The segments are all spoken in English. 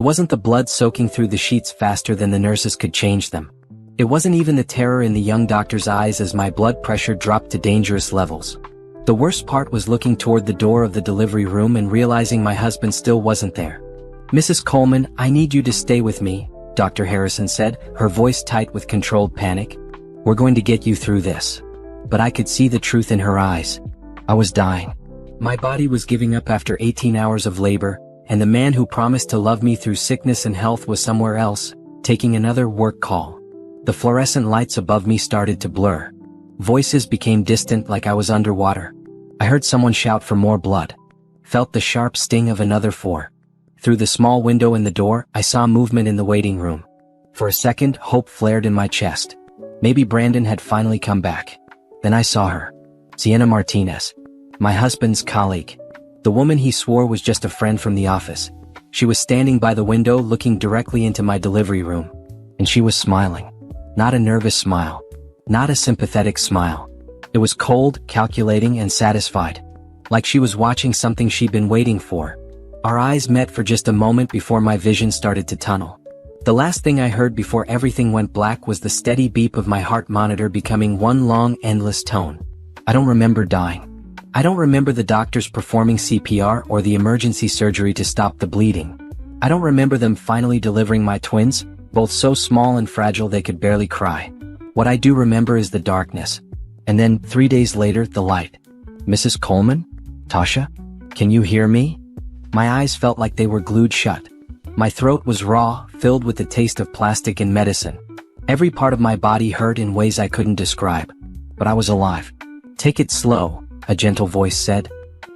It wasn't the blood soaking through the sheets faster than the nurses could change them. It wasn't even the terror in the young doctor's eyes as my blood pressure dropped to dangerous levels. The worst part was looking toward the door of the delivery room and realizing my husband still wasn't there. "Mrs. Coleman, I need you to stay with me," Dr. Harrison said, her voice tight with controlled panic. "We're going to get you through this." But I could see the truth in her eyes. I was dying. My body was giving up after 18 hours of labor, and the man who promised to love me through sickness and health was somewhere else, taking another work call. The fluorescent lights above me started to blur. Voices became distant like I was underwater. I heard someone shout for more blood. Felt the sharp sting of another 4. Through the small window in the door, I saw movement in the waiting room. For a second, hope flared in my chest. Maybe Brandon had finally come back. Then I saw her. Sienna Martinez. My husband's colleague. The woman he swore was just a friend from the office. She was standing by the window looking directly into my delivery room. And she was smiling. Not a nervous smile. Not a sympathetic smile. It was cold, calculating, and satisfied. Like she was watching something she'd been waiting for. Our eyes met for just a moment before my vision started to tunnel. The last thing I heard before everything went black was the steady beep of my heart monitor becoming one long, endless tone. I don't remember dying. I don't remember the doctors performing CPR or the emergency surgery to stop the bleeding. I don't remember them finally delivering my twins, both so small and fragile they could barely cry. What I do remember is the darkness. And then, 3 days later, the light. "Mrs. Coleman? Tasha? Can you hear me?" My eyes felt like they were glued shut. My throat was raw, filled with the taste of plastic and medicine. Every part of my body hurt in ways I couldn't describe. But I was alive. "Take it slow," a gentle voice said.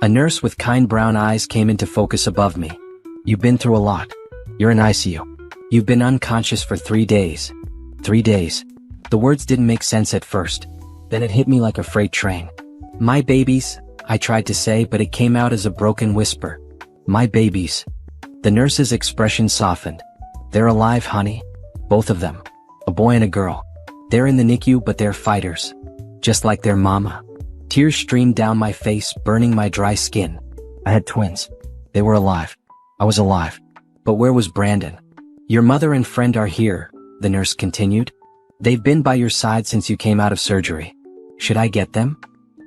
A nurse with kind brown eyes came into focus above me. "You've been through a lot. You're in ICU. You've been unconscious for 3 days. 3 days. The words didn't make sense at first. Then it hit me like a freight train. "My babies," I tried to say, but it came out as a broken whisper. "My babies." The nurse's expression softened. "They're alive, honey. Both of them. A boy and a girl. They're in the NICU, but they're fighters. Just like their mama." Tears streamed down my face, burning my dry skin. I had twins. They were alive. I was alive. But where was Brandon? "Your mother and friend are here," the nurse continued. "They've been by your side since you came out of surgery. Should I get them?"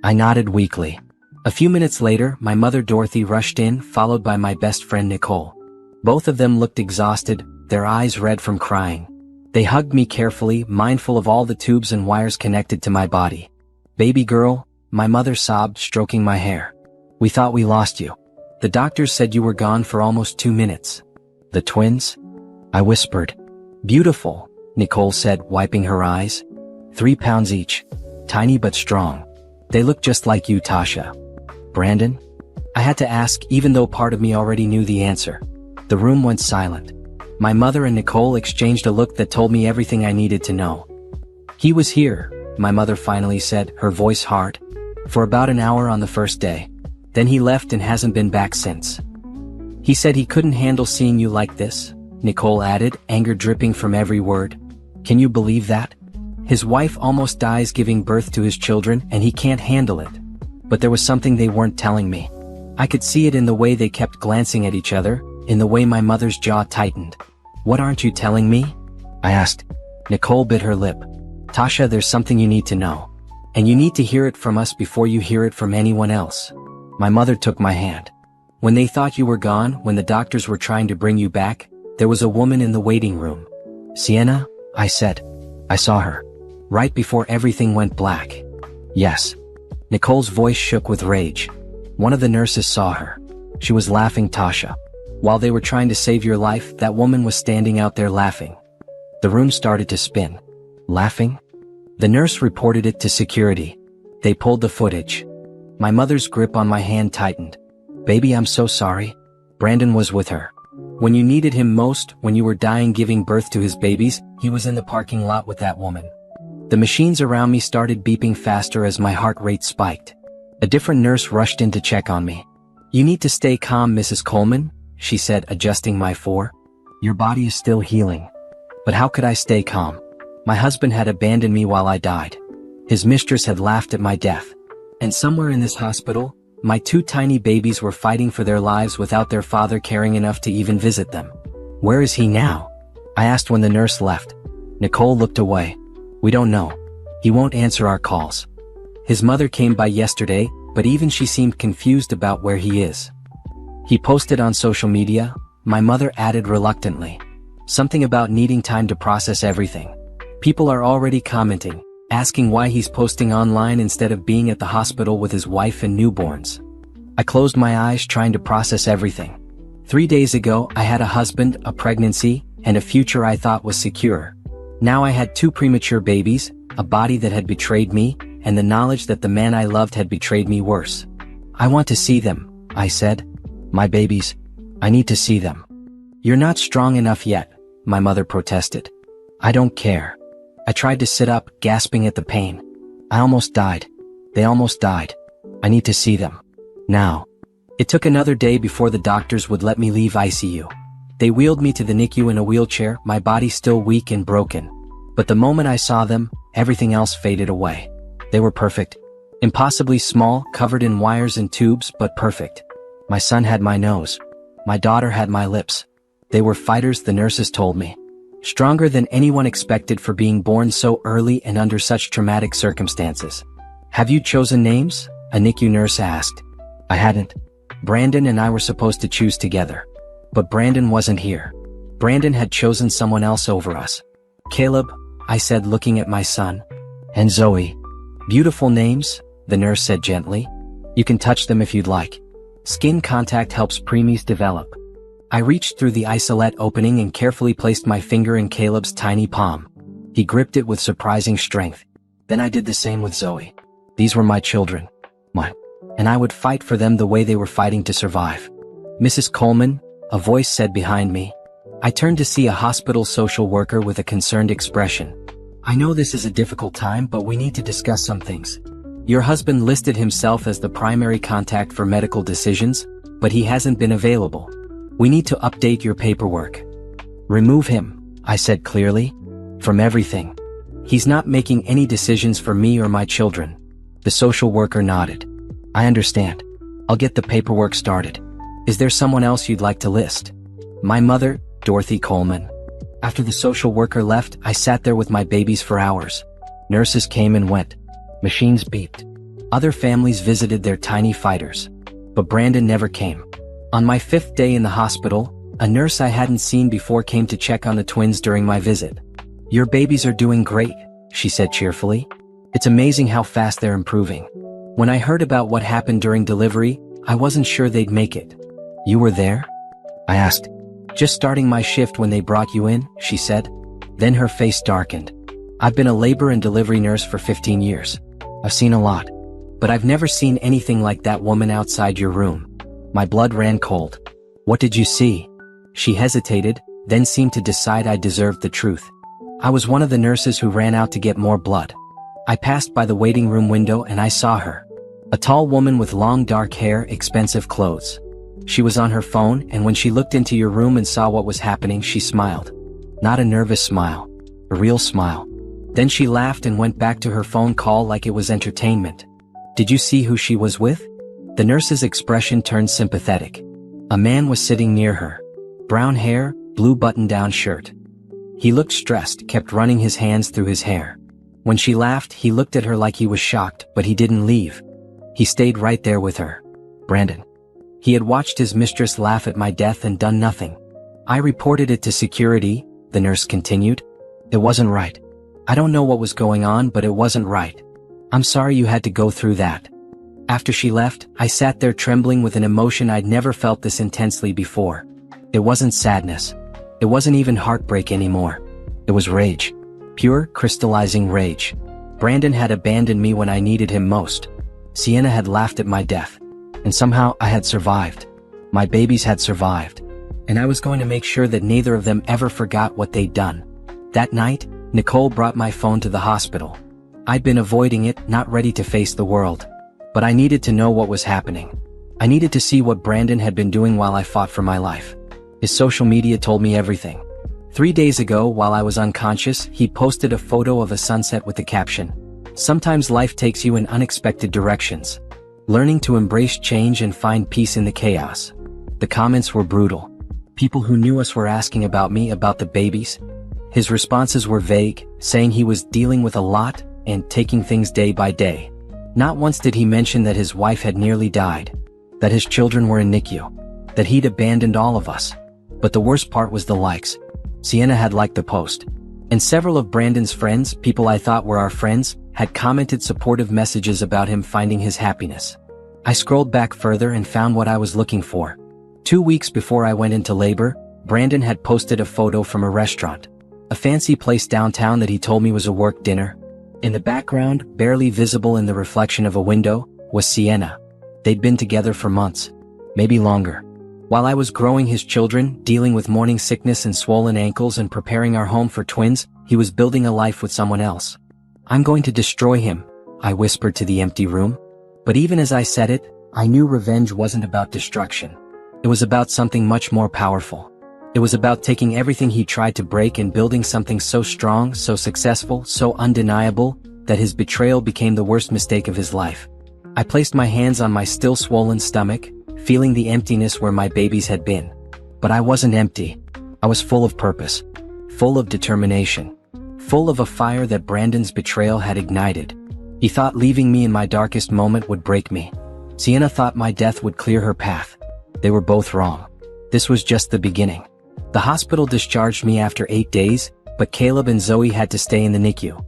I nodded weakly. A few minutes later, my mother Dorothy rushed in, followed by my best friend Nicole. Both of them looked exhausted, their eyes red from crying. They hugged me carefully, mindful of all the tubes and wires connected to my body. "Baby girl," my mother sobbed, stroking my hair. "We thought we lost you. The doctors said you were gone for almost 2 minutes." "The twins?" I whispered. "Beautiful," Nicole said, wiping her eyes. 3 pounds each. Tiny but strong. "They look just like you, Tasha." "Brandon?" I had to ask, even though part of me already knew the answer. The room went silent. My mother and Nicole exchanged a look that told me everything I needed to know. "He was here," my mother finally said, her voice hard. "For about an hour on the first day. Then he left and hasn't been back since. He said he couldn't handle seeing you like this," Nicole added, anger dripping from every word. "Can you believe that? His wife almost dies giving birth to his children and he can't handle it. But there was something they weren't telling me. I could see it in the way they kept glancing at each other, in the way my mother's jaw tightened. "What aren't you telling me?" I asked. Nicole bit her lip. "Tasha, there's something you need to know. And you need to hear it from us before you hear it from anyone else." My mother took my hand. "When they thought you were gone, when the doctors were trying to bring you back, there was a woman in the waiting room." "Sienna?" I said. "I saw her. Right before everything went black." "Yes." Nicole's voice shook with rage. "One of the nurses saw her. She was laughing, Tasha. While they were trying to save your life, that woman was standing out there laughing." The room started to spin. "Laughing?" The nurse reported it to security. They pulled the footage. My mother's grip on my hand tightened. "Baby, I'm so sorry. Brandon was with her. When you needed him most, when you were dying giving birth to his babies, he was in the parking lot with that woman." The machines around me started beeping faster as my heart rate spiked. A different nurse rushed in to check on me. "You need to stay calm, Mrs. Coleman," she said, adjusting my 4. "Your body is still healing." But how could I stay calm? My husband had abandoned me while I died. His mistress had laughed at my death. And somewhere in this hospital, my 2 tiny babies were fighting for their lives without their father caring enough to even visit them. Where is he now? I asked when the nurse left. Nicole looked away. We don't know. He won't answer our calls. His mother came by yesterday, but even she seemed confused about where he is. He posted on social media, my mother added reluctantly. Something about needing time to process everything. People are already commenting, asking why he's posting online instead of being at the hospital with his wife and newborns. I closed my eyes trying to process everything. 3 days ago, I had a husband, a pregnancy, and a future I thought was secure. Now I had 2 premature babies, a body that had betrayed me, and the knowledge that the man I loved had betrayed me worse. I want to see them, I said. My babies. I need to see them. You're not strong enough yet, my mother protested. I don't care. I tried to sit up, gasping at the pain. I almost died. They almost died. I need to see them. Now. It took another day before the doctors would let me leave ICU. They wheeled me to the NICU in a wheelchair, my body still weak and broken. But the moment I saw them, everything else faded away. They were perfect. Impossibly small, covered in wires and tubes, but perfect. My son had my nose. My daughter had my lips. They were fighters, the nurses told me. Stronger than anyone expected for being born so early and under such traumatic circumstances. Have you chosen names? A NICU nurse asked. I hadn't. Brandon and I were supposed to choose together. But Brandon wasn't here. Brandon had chosen someone else over us. Caleb, I said, looking at my son. And Zoe. Beautiful names, the nurse said gently. You can touch them if you'd like. Skin contact helps preemies develop. I reached through the isolette opening and carefully placed my finger in Caleb's tiny palm. He gripped it with surprising strength. Then I did the same with Zoe. These were my children. Mine. And I would fight for them the way they were fighting to survive. Mrs. Coleman, a voice said behind me. I turned to see a hospital social worker with a concerned expression. I know this is a difficult time, but we need to discuss some things. Your husband listed himself as the primary contact for medical decisions, but he hasn't been available. We need to update your paperwork. Remove him, I said clearly, from everything. He's not making any decisions for me or my children. The social worker nodded. I understand. I'll get the paperwork started. Is there someone else you'd like to list? My mother, Dorothy Coleman. After the social worker left, I sat there with my babies for hours. Nurses came and went. Machines beeped. Other families visited their tiny fighters. But Brandon never came. On my 5th day in the hospital, a nurse I hadn't seen before came to check on the twins during my visit. Your babies are doing great, she said cheerfully. It's amazing how fast they're improving. When I heard about what happened during delivery, I wasn't sure they'd make it. You were there? I asked. Just starting my shift when they brought you in, she said. Then her face darkened. I've been a labor and delivery nurse for 15 years. I've seen a lot. But I've never seen anything like that woman outside your room. My blood ran cold. What did you see? She hesitated, then seemed to decide I deserved the truth. I was one of the nurses who ran out to get more blood. I passed by the waiting room window and I saw her. A tall woman with long dark hair, expensive clothes. She was on her phone, and when she looked into your room and saw what was happening, she smiled. Not a nervous smile. A real smile. Then she laughed and went back to her phone call like it was entertainment. Did you see who she was with? The nurse's expression turned sympathetic. A man was sitting near her. Brown hair, blue button-down shirt. He looked stressed, kept running his hands through his hair. When she laughed, he looked at her like he was shocked, but he didn't leave. He stayed right there with her. Brandon. He had watched his mistress laugh at my death and done nothing. I reported it to security, the nurse continued. It wasn't right. I don't know what was going on, but it wasn't right. I'm sorry you had to go through that. After she left, I sat there trembling with an emotion I'd never felt this intensely before. It wasn't sadness. It wasn't even heartbreak anymore. It was rage. Pure, crystallizing rage. Brandon had abandoned me when I needed him most. Sienna had laughed at my death. And somehow I had survived. My babies had survived. And I was going to make sure that neither of them ever forgot what they'd done. That night, Nicole brought my phone to the hospital. I'd been avoiding it, not ready to face the world. But I needed to know what was happening. I needed to see what Brandon had been doing while I fought for my life. His social media told me everything. 3 days ago, while I was unconscious, he posted a photo of a sunset with the caption, "Sometimes life takes you in unexpected directions. Learning to embrace change and find peace in the chaos." The comments were brutal. People who knew us were asking about me, about the babies. His responses were vague, saying he was dealing with a lot and taking things day by day. Not once did he mention that his wife had nearly died, that his children were in NICU, that he'd abandoned all of us. But the worst part was the likes. Sienna had liked the post. And several of Brandon's friends, people I thought were our friends, had commented supportive messages about him finding his happiness. I scrolled back further and found what I was looking for. 2 weeks before I went into labor, Brandon had posted a photo from a restaurant, a fancy place downtown that he told me was a work dinner. In the background, barely visible in the reflection of a window, was Sienna. They'd been together for months, maybe longer. While I was growing his children, dealing with morning sickness and swollen ankles and preparing our home for twins, he was building a life with someone else. "I'm going to destroy him," I whispered to the empty room. But even as I said it, I knew revenge wasn't about destruction. It was about something much more powerful. It was about taking everything he tried to break and building something so strong, so successful, so undeniable, that his betrayal became the worst mistake of his life. I placed my hands on my still swollen stomach, feeling the emptiness where my babies had been. But I wasn't empty. I was full of purpose, full of determination, full of a fire that Brandon's betrayal had ignited. He thought leaving me in my darkest moment would break me. Sienna thought my death would clear her path. They were both wrong. This was just the beginning. The hospital discharged me after 8 days, but Caleb and Zoe had to stay in the NICU.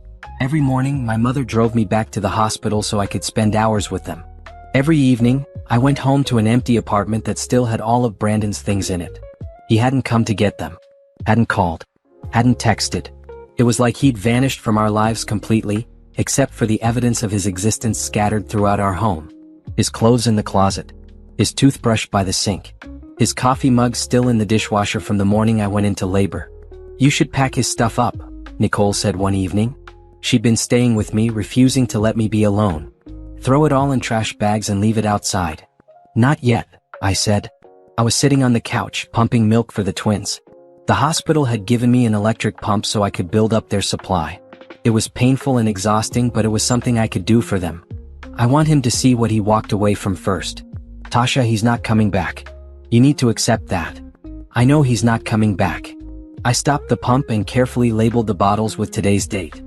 Every morning, my mother drove me back to the hospital so I could spend hours with them. Every evening, I went home to an empty apartment that still had all of Brandon's things in it. He hadn't come to get them, hadn't called, hadn't texted. It was like he'd vanished from our lives completely, except for the evidence of his existence scattered throughout our home. His clothes in the closet, his toothbrush by the sink, his coffee mug still in the dishwasher from the morning I went into labor. "You should pack his stuff up," Nicole said one evening. She'd been staying with me, refusing to let me be alone. "Throw it all in trash bags and leave it outside." "Not yet," I said. I was sitting on the couch, pumping milk for the twins. The hospital had given me an electric pump so I could build up their supply. It was painful and exhausting, but it was something I could do for them. I want him to see what he walked away from first. "Tasha, he's not coming back. You need to accept that." "I know he's not coming back." I stopped the pump and carefully labeled the bottles with today's date.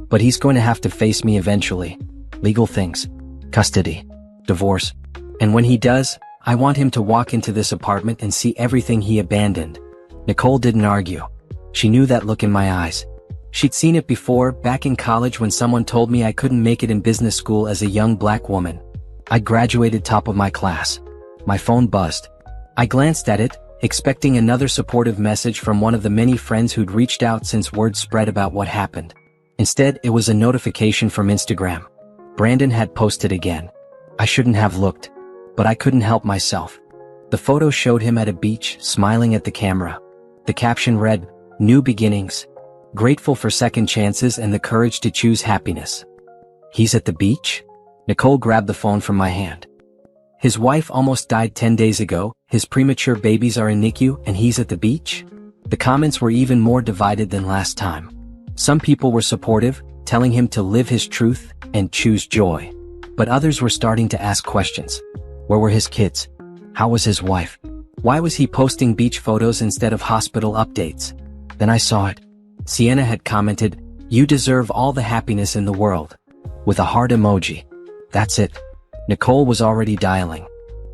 "But he's going to have to face me eventually. Legal things. Custody. Divorce. And when he does, I want him to walk into this apartment and see everything he abandoned." Nicole didn't argue. She knew that look in my eyes. She'd seen it before, back in college when someone told me I couldn't make it in business school as a young black woman. I graduated top of my class. My phone buzzed. I glanced at it, expecting another supportive message from one of the many friends who'd reached out since word spread about what happened. Instead, it was a notification from Instagram. Brandon had posted again. I shouldn't have looked, but I couldn't help myself. The photo showed him at a beach, smiling at the camera. The caption read, "New beginnings. Grateful for second chances and the courage to choose happiness." He's at the beach? Nicole grabbed the phone from my hand. His wife almost died 10 days ago, his premature babies are in NICU, and he's at the beach? The comments were even more divided than last time. Some people were supportive, telling him to live his truth and choose joy. But others were starting to ask questions. Where were his kids? How was his wife? Why was he posting beach photos instead of hospital updates? Then I saw it. Sienna had commented, "You deserve all the happiness in the world," with a heart emoji. That's it. Nicole was already dialing.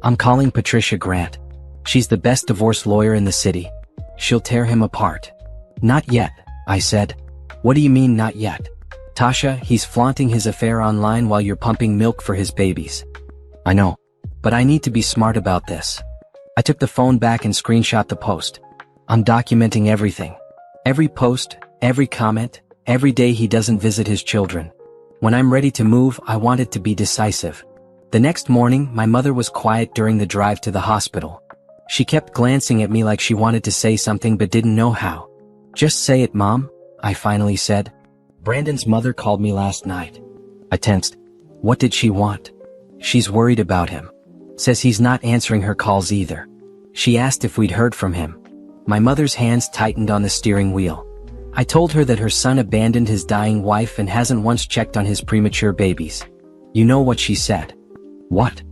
"I'm calling Patricia Grant. She's the best divorce lawyer in the city. She'll tear him apart." "Not yet," I said. "What do you mean not yet?" "Tasha, he's flaunting his affair online while you're pumping milk for his babies." "I know. But I need to be smart about this." I took the phone back and screenshot the post. "I'm documenting everything. Every post, every comment, every day he doesn't visit his children. When I'm ready to move, I want it to be decisive." The next morning, my mother was quiet during the drive to the hospital. She kept glancing at me like she wanted to say something but didn't know how. "Just say it, Mom," I finally said. "Brandon's mother called me last night." I tensed. What did she want? "She's worried about him. Says he's not answering her calls either. She asked if we'd heard from him." My mother's hands tightened on the steering wheel. I told her that her son abandoned his dying wife and hasn't once checked on his premature babies. You know what she said? "What?"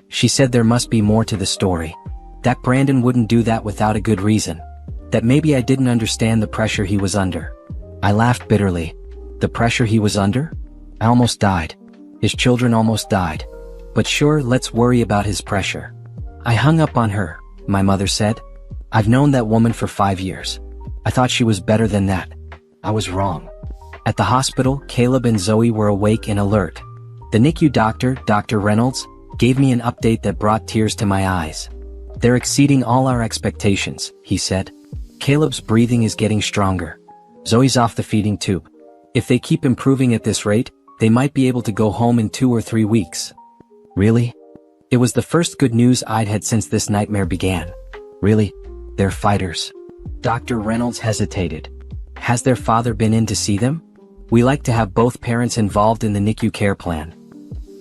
"She said there must be more to the story. That Brandon wouldn't do that without a good reason. That maybe I didn't understand the pressure he was under. I laughed bitterly. The pressure he was under? I almost died. His children almost died. But sure, let's worry about his pressure. I hung up on her, my mother said. I've known that woman for 5 years. I thought she was better than that. I was wrong. At the hospital, Caleb and Zoe were awake and alert. The NICU doctor, Dr. Reynolds, gave me an update that brought tears to my eyes. They're exceeding all our expectations, he said. Caleb's breathing is getting stronger. Zoe's off the feeding tube. If they keep improving at this rate, they might be able to go home in 2 or 3 weeks. Really? It was the first good news I'd had since this nightmare began. Really? They're fighters. Dr. Reynolds hesitated. Has their father been in to see them? We like to have both parents involved in the NICU care plan.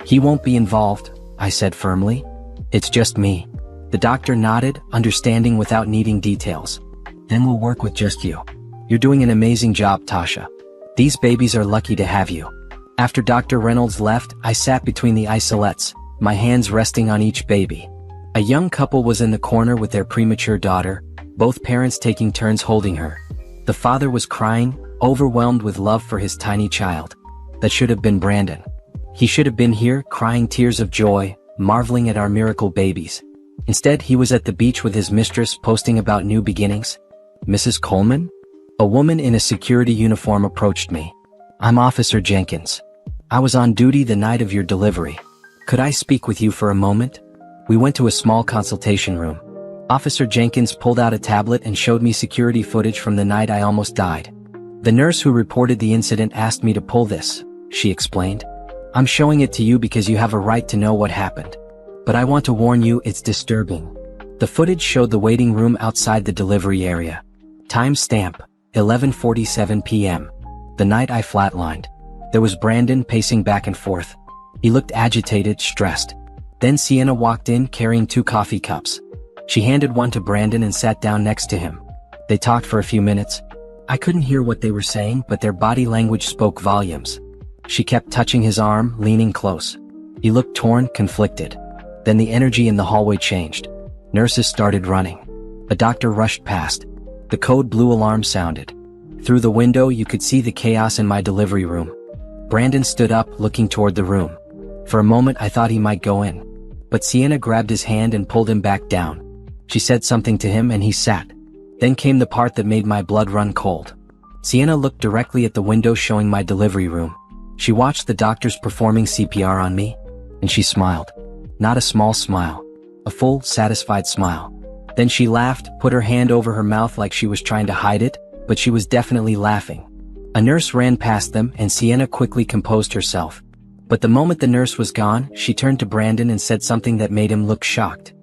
He won't be involved, I said firmly. It's just me. The doctor nodded, understanding without needing details. Then we'll work with just you. You're doing an amazing job, Tasha. These babies are lucky to have you. After Dr. Reynolds left, I sat between the isolettes, my hands resting on each baby. A young couple was in the corner with their premature daughter, both parents taking turns holding her. The father was crying, overwhelmed with love for his tiny child. That should have been Brandon. He should have been here, crying tears of joy, marveling at our miracle babies. Instead, he was at the beach with his mistress posting about new beginnings. Mrs. Coleman? A woman in a security uniform approached me. I'm Officer Jenkins. I was on duty the night of your delivery. Could I speak with you for a moment? We went to a small consultation room. Officer Jenkins pulled out a tablet and showed me security footage from the night I almost died. The nurse who reported the incident asked me to pull this, she explained. I'm showing it to you because you have a right to know what happened. But I want to warn you, it's disturbing. The footage showed the waiting room outside the delivery area. Timestamp, 11:47 p.m. The night I flatlined. There was Brandon pacing back and forth. He looked agitated, stressed. Then Sienna walked in carrying 2 coffee cups. She handed one to Brandon and sat down next to him. They talked for a few minutes. I couldn't hear what they were saying, but their body language spoke volumes. She kept touching his arm, leaning close. He looked torn, conflicted. Then the energy in the hallway changed. Nurses started running. A doctor rushed past. The code blue alarm sounded. Through the window you could see the chaos in my delivery room. Brandon stood up, looking toward the room. For a moment I thought he might go in. But Sienna grabbed his hand and pulled him back down. She said something to him and he sat. Then came the part that made my blood run cold. Sienna looked directly at the window showing my delivery room. She watched the doctors performing CPR on me, and she smiled. Not a small smile. A full, satisfied smile. Then she laughed, put her hand over her mouth like she was trying to hide it, but she was definitely laughing. A nurse ran past them and Sienna quickly composed herself. But the moment the nurse was gone, she turned to Brandon and said something that made him look shocked.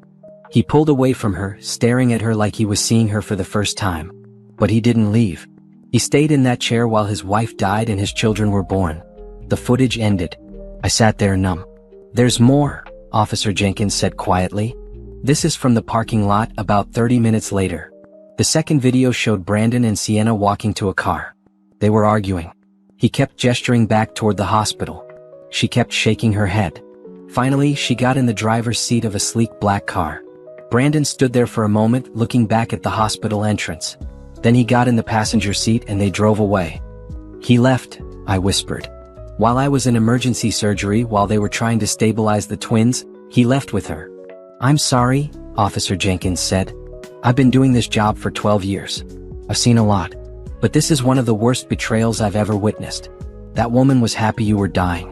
He pulled away from her, staring at her like he was seeing her for the first time. But he didn't leave. He stayed in that chair while his wife died and his children were born. The footage ended. I sat there numb. There's more, Officer Jenkins said quietly. This is from the parking lot about 30 minutes later. The second video showed Brandon and Sienna walking to a car. They were arguing. He kept gesturing back toward the hospital. She kept shaking her head. Finally, she got in the driver's seat of a sleek black car. Brandon stood there for a moment, looking back at the hospital entrance. Then he got in the passenger seat and they drove away. He left, I whispered. While I was in emergency surgery while they were trying to stabilize the twins, he left with her. I'm sorry, Officer Jenkins said. I've been doing this job for 12 years. I've seen a lot. But this is one of the worst betrayals I've ever witnessed. That woman was happy you were dying.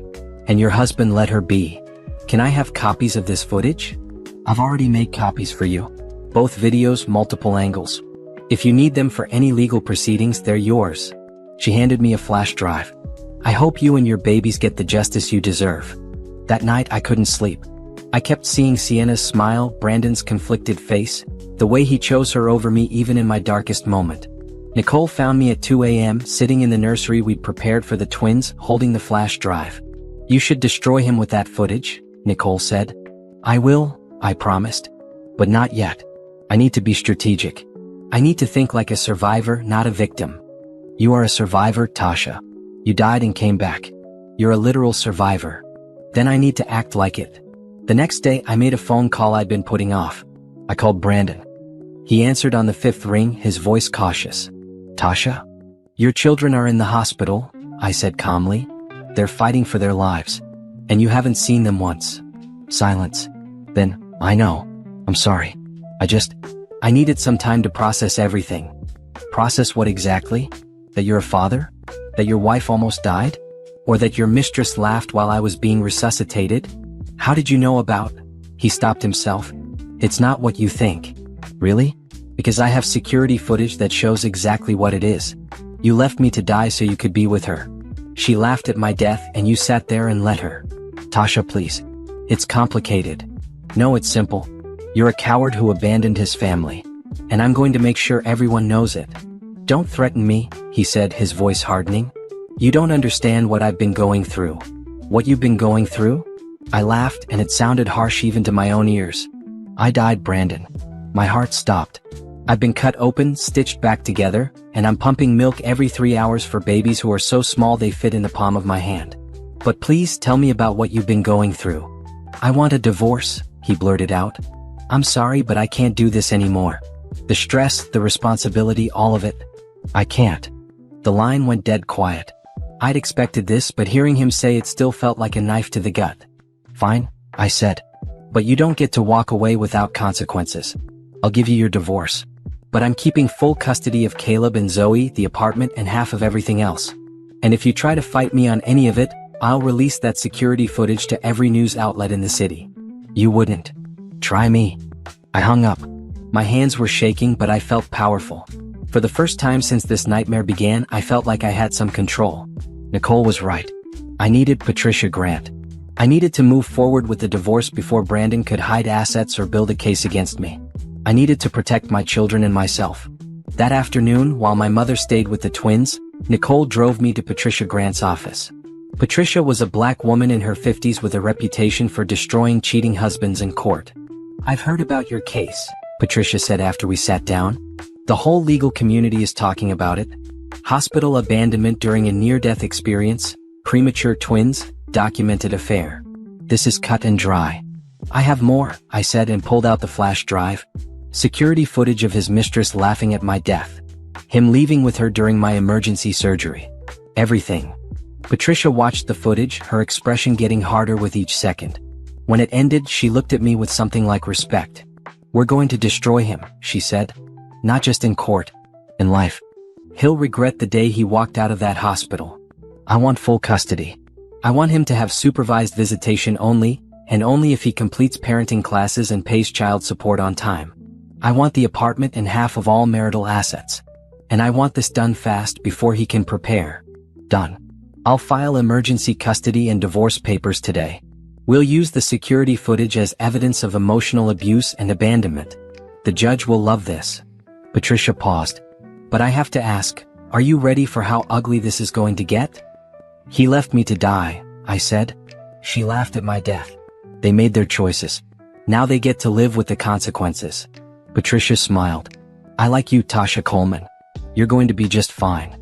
And your husband let her be. Can I have copies of this footage? I've already made copies for you. Both videos, multiple angles. If you need them for any legal proceedings, they're yours. She handed me a flash drive. I hope you and your babies get the justice you deserve. That night I couldn't sleep. I kept seeing Sienna's smile, Brandon's conflicted face, the way he chose her over me even in my darkest moment. Nicole found me at 2 a.m. sitting in the nursery we'd prepared for the twins, holding the flash drive. You should destroy him with that footage, Nicole said. I will, I promised. But not yet. I need to be strategic. I need to think like a survivor, not a victim. You are a survivor, Tasha. You died and came back. You're a literal survivor. Then I need to act like it. The next day I made a phone call I'd been putting off. I called Brandon. He answered on the fifth ring, his voice cautious. Tasha? Your children are in the hospital, I said calmly. They're fighting for their lives. And you haven't seen them once. Silence. Then, I know. I'm sorry. I needed some time to process everything. Process what exactly? That you're a father? That your wife almost died? Or that your mistress laughed while I was being resuscitated? How did you know about? He stopped himself. It's not what you think. Really? Because I have security footage that shows exactly what it is. You left me to die so you could be with her. She laughed at my death and you sat there and let her. Tasha, please. It's complicated. No, it's simple. You're a coward who abandoned his family. And I'm going to make sure everyone knows it. Don't threaten me, he said, his voice hardening. You don't understand what I've been going through. What you've been going through? I laughed and it sounded harsh even to my own ears. I died, Brandon. My heart stopped. I've been cut open, stitched back together, and I'm pumping milk every 3 hours for babies who are so small they fit in the palm of my hand. But please tell me about what you've been going through. I want a divorce, he blurted out. I'm sorry, but I can't do this anymore. The stress, the responsibility, all of it. I can't. The line went dead quiet. I'd expected this, but hearing him say it still felt like a knife to the gut. Fine, I said. But you don't get to walk away without consequences. I'll give you your divorce. But I'm keeping full custody of Caleb and Zoe, the apartment, and half of everything else. And if you try to fight me on any of it, I'll release that security footage to every news outlet in the city. You wouldn't. Try me. I hung up. My hands were shaking, but I felt powerful. For the first time since this nightmare began, I felt like I had some control. Nicole was right. I needed Patricia Grant. I needed to move forward with the divorce before Brandon could hide assets or build a case against me. I needed to protect my children and myself. That afternoon, while my mother stayed with the twins, Nicole drove me to Patricia Grant's office. Patricia was a black woman in her 50s with a reputation for destroying cheating husbands in court. I've heard about your case, Patricia said after we sat down. The whole legal community is talking about it. Hospital abandonment during a near-death experience, premature twins, documented affair. This is cut and dry. I have more, I said and pulled out the flash drive. Security footage of his mistress laughing at my death. Him leaving with her during my emergency surgery. Everything. Patricia watched the footage, her expression getting harder with each second. When it ended, she looked at me with something like respect. We're going to destroy him, she said. Not just in court. In life. He'll regret the day he walked out of that hospital. I want full custody. I want him to have supervised visitation only, and only if he completes parenting classes and pays child support on time. I want the apartment and half of all marital assets. And I want this done fast before he can prepare. Done. I'll file emergency custody and divorce papers today. We'll use the security footage as evidence of emotional abuse and abandonment. The judge will love this. Patricia paused. But I have to ask, are you ready for how ugly this is going to get? He left me to die, I said. She laughed at my death. They made their choices. Now they get to live with the consequences. Patricia smiled. I like you, Tasha Coleman. You're going to be just fine.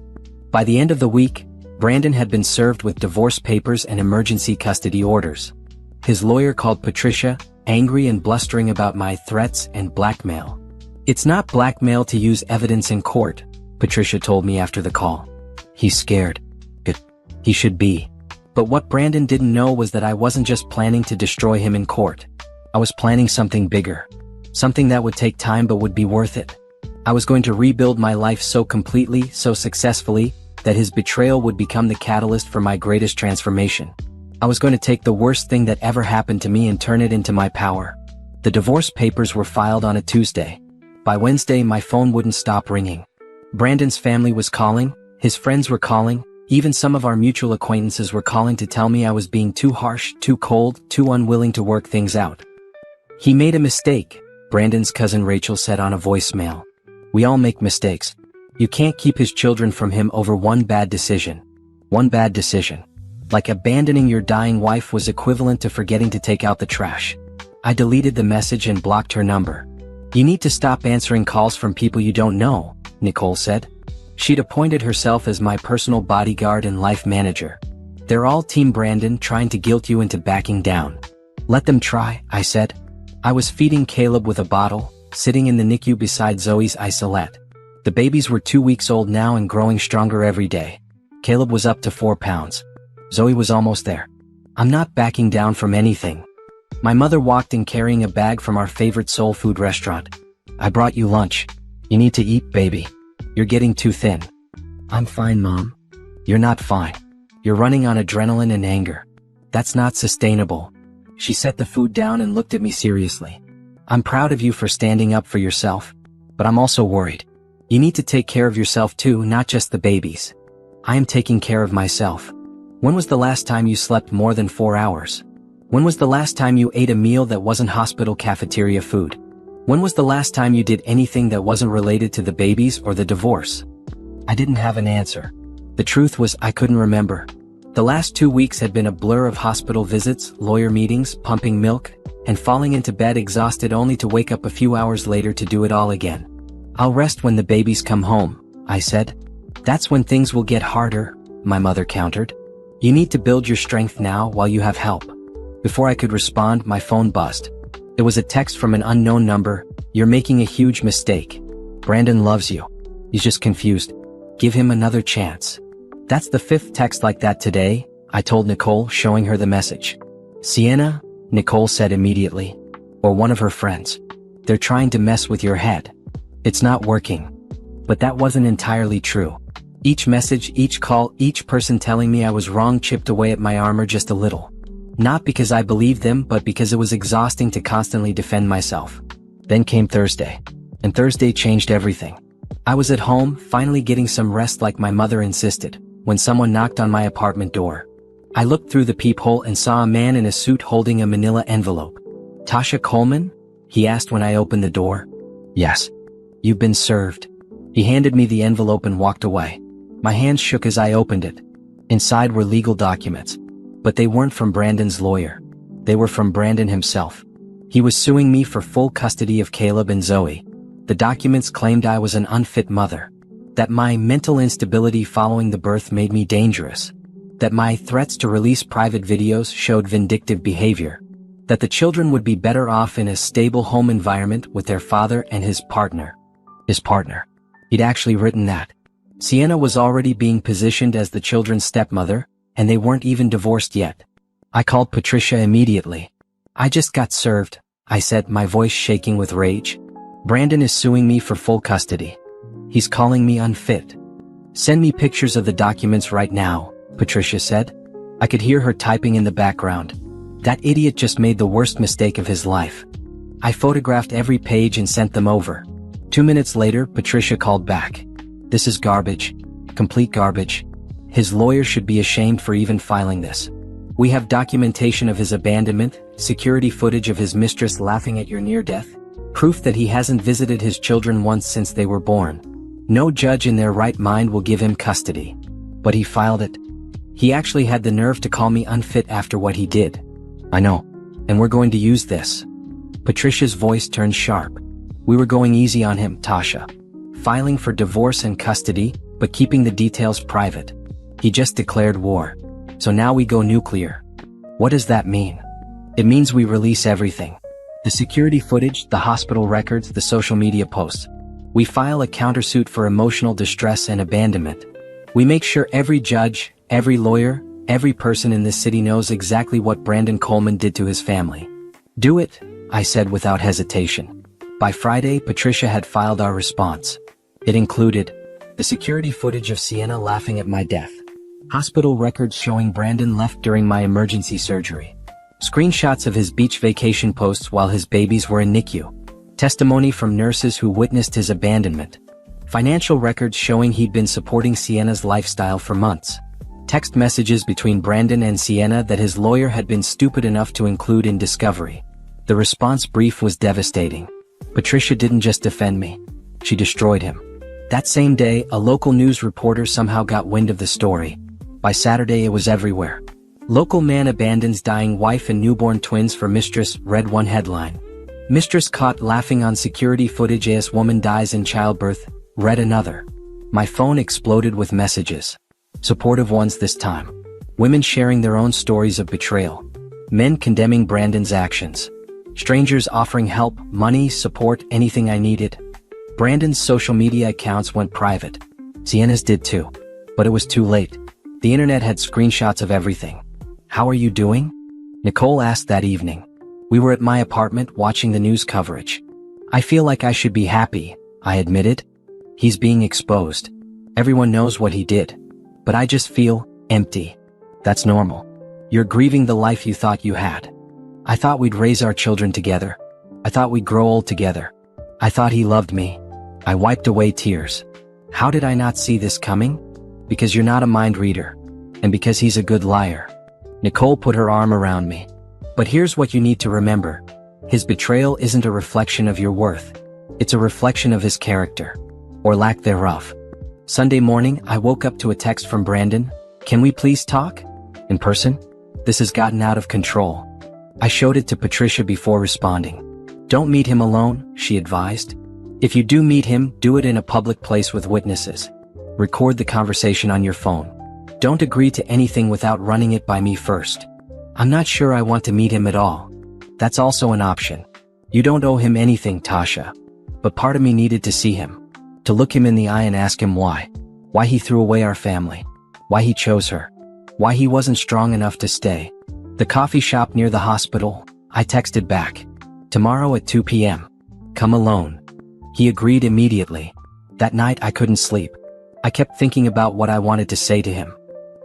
By the end of the week, Brandon had been served with divorce papers and emergency custody orders. His lawyer called Patricia, angry and blustering about my threats and blackmail. It's not blackmail to use evidence in court, Patricia told me after the call. He's scared. He should be. But what Brandon didn't know was that I wasn't just planning to destroy him in court. I was planning something bigger. Something that would take time but would be worth it. I was going to rebuild my life so completely, so successfully, that his betrayal would become the catalyst for my greatest transformation. I was going to take the worst thing that ever happened to me and turn it into my power. The divorce papers were filed on a Tuesday. By Wednesday, my phone wouldn't stop ringing. Brandon's family was calling, his friends were calling, even some of our mutual acquaintances were calling to tell me I was being too harsh, too cold, too unwilling to work things out. He made a mistake, Brandon's cousin Rachel said on a voicemail. We all make mistakes. You can't keep his children from him over one bad decision. One bad decision. Like abandoning your dying wife was equivalent to forgetting to take out the trash. I deleted the message and blocked her number. You need to stop answering calls from people you don't know, Nicole said. She'd appointed herself as my personal bodyguard and life manager. They're all Team Brandon trying to guilt you into backing down. Let them try, I said. I was feeding Caleb with a bottle, sitting in the NICU beside Zoe's isolette. The babies were 2 weeks old now and growing stronger every day. Caleb was up to 4 pounds. Zoe was almost there. I'm not backing down from anything. My mother walked in carrying a bag from our favorite soul food restaurant. I brought you lunch. You need to eat, baby. You're getting too thin. I'm fine, Mom. You're not fine. You're running on adrenaline and anger. That's not sustainable. She set the food down and looked at me seriously. I'm proud of you for standing up for yourself, but I'm also worried. You need to take care of yourself too, not just the babies. I am taking care of myself. When was the last time you slept more than 4 hours? When was the last time you ate a meal that wasn't hospital cafeteria food? When was the last time you did anything that wasn't related to the babies or the divorce? I didn't have an answer. The truth was I couldn't remember. The last 2 weeks had been a blur of hospital visits, lawyer meetings, pumping milk, and falling into bed exhausted only to wake up a few hours later to do it all again. I'll rest when the babies come home, I said. That's when things will get harder, my mother countered. You need to build your strength now while you have help. Before I could respond, my phone buzzed. It was a text from an unknown number. You're making a huge mistake. Brandon loves you. He's just confused. Give him another chance. That's the 5th text like that today, I told Nicole, showing her the message. Sienna, Nicole said immediately. Or one of her friends. They're trying to mess with your head. It's not working. But that wasn't entirely true. Each message, each call, each person telling me I was wrong chipped away at my armor just a little. Not because I believed them, but because it was exhausting to constantly defend myself. Then came Thursday. And Thursday changed everything. I was at home, finally getting some rest like my mother insisted, when someone knocked on my apartment door. I looked through the peephole and saw a man in a suit holding a manila envelope. Tasha Coleman? He asked when I opened the door. Yes. You've been served. He handed me the envelope and walked away. My hands shook as I opened it. Inside were legal documents. But they weren't from Brandon's lawyer. They were from Brandon himself. He was suing me for full custody of Caleb and Zoe. The documents claimed I was an unfit mother. That my mental instability following the birth made me dangerous. That my threats to release private videos showed vindictive behavior. That the children would be better off in a stable home environment with their father and his partner. His partner. He'd actually written that. Sienna was already being positioned as the children's stepmother, and they weren't even divorced yet. I called Patricia immediately. I just got served, I said, my voice shaking with rage. Brandon is suing me for full custody. He's calling me unfit. Send me pictures of the documents right now, Patricia said. I could hear her typing in the background. That idiot just made the worst mistake of his life. I photographed every page and sent them over. 2 minutes later, Patricia called back. This is garbage. Complete garbage. His lawyer should be ashamed for even filing this. We have documentation of his abandonment, security footage of his mistress laughing at your near death, proof that he hasn't visited his children once since they were born. No judge in their right mind will give him custody. But he filed it. He actually had the nerve to call me unfit after what he did. I know. And we're going to use this. Patricia's voice turned sharp. We were going easy on him, Tasha. Filing for divorce and custody, but keeping the details private. He just declared war. So now we go nuclear. What does that mean? It means we release everything. The security footage, the hospital records, the social media posts. We file a countersuit for emotional distress and abandonment. We make sure every judge, every lawyer, every person in this city knows exactly what Brandon Coleman did to his family. Do it, I said without hesitation. By Friday, Patricia had filed our response. It included the security footage of Sienna laughing at my death, hospital records showing Brandon left during my emergency surgery, screenshots of his beach vacation posts while his babies were in NICU, testimony from nurses who witnessed his abandonment, financial records showing he'd been supporting Sienna's lifestyle for months, text messages between Brandon and Sienna that his lawyer had been stupid enough to include in discovery. The response brief was devastating. Patricia didn't just defend me. She destroyed him. That same day, a local news reporter somehow got wind of the story. By Saturday, it was everywhere. Local man abandons dying wife and newborn twins for Mistress, read one headline. Mistress caught laughing on security footage as woman dies in childbirth, read another. My phone exploded with messages. Supportive ones this time. Women sharing their own stories of betrayal. Men condemning Brandon's actions. Strangers offering help, money, support, anything I needed. Brandon's social media accounts went private. Sienna's did too. But it was too late. The internet had screenshots of everything. "How are you doing?" Nicole asked that evening. We were at my apartment watching the news coverage. "I feel like I should be happy," I admitted. "He's being exposed. Everyone knows what he did. But I just feel empty." "That's normal. You're grieving the life you thought you had. I thought we'd raise our children together. I thought we'd grow old together. I thought he loved me." I wiped away tears. How did I not see this coming? Because you're not a mind reader. And because he's a good liar. Nicole put her arm around me. "But here's what you need to remember. His betrayal isn't a reflection of your worth. It's a reflection of his character. Or lack thereof." Sunday morning, I woke up to a text from Brandon. "Can we please talk? In person? This has gotten out of control." I showed it to Patricia before responding. "Don't meet him alone," she advised. "If you do meet him, do it in a public place with witnesses. Record the conversation on your phone. Don't agree to anything without running it by me first. I'm not sure I want to meet him at all. That's also an option. You don't owe him anything, Tasha. But part of me needed to see him. To look him in the eye and ask him why. Why he threw away our family. Why he chose her. Why he wasn't strong enough to stay." The coffee shop near the hospital, I texted back. "Tomorrow at 2 p.m. Come alone." He agreed immediately. That night I couldn't sleep. I kept thinking about what I wanted to say to him.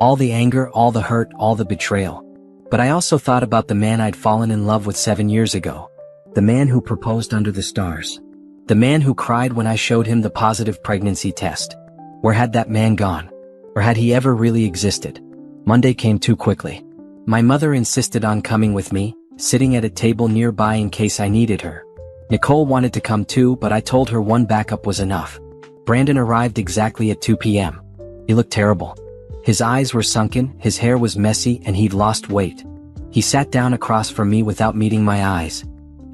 All the anger, all the hurt, all the betrayal. But I also thought about the man I'd fallen in love with 7 years ago. The man who proposed under the stars. The man who cried when I showed him the positive pregnancy test. Where had that man gone? Or had he ever really existed? Monday came too quickly. My mother insisted on coming with me, sitting at a table nearby in case I needed her. Nicole wanted to come too, but I told her one backup was enough. Brandon arrived exactly at 2 p.m. He looked terrible. His eyes were sunken, his hair was messy, and he'd lost weight. He sat down across from me without meeting my eyes.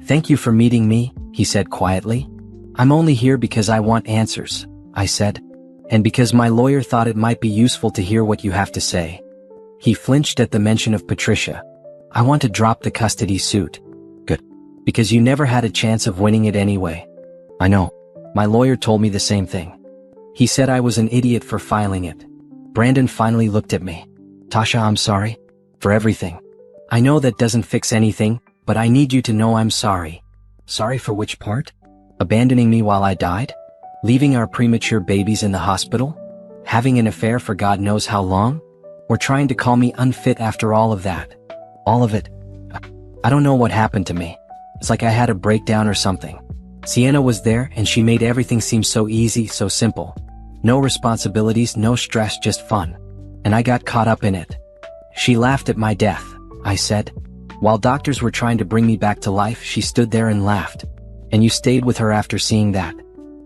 "Thank you for meeting me," he said quietly. "I'm only here because I want answers," I said. "And because my lawyer thought it might be useful to hear what you have to say." He flinched at the mention of Patricia. "I want to drop the custody suit." "Good. Because you never had a chance of winning it anyway." "I know. My lawyer told me the same thing. He said I was an idiot for filing it." Brandon finally looked at me. "Tasha, I'm sorry. For everything. I know that doesn't fix anything, but I need you to know I'm sorry." "Sorry for which part? Abandoning me while I died? Leaving our premature babies in the hospital? Having an affair for God knows how long? Or trying to call me unfit after all of that? All of it? I don't know what happened to me. It's like I had a breakdown or something. Sienna was there and she made everything seem so easy, so simple. No responsibilities, no stress, just fun. And I got caught up in it. She laughed at my death," I said. "While doctors were trying to bring me back to life, she stood there and laughed. And you stayed with her after seeing that.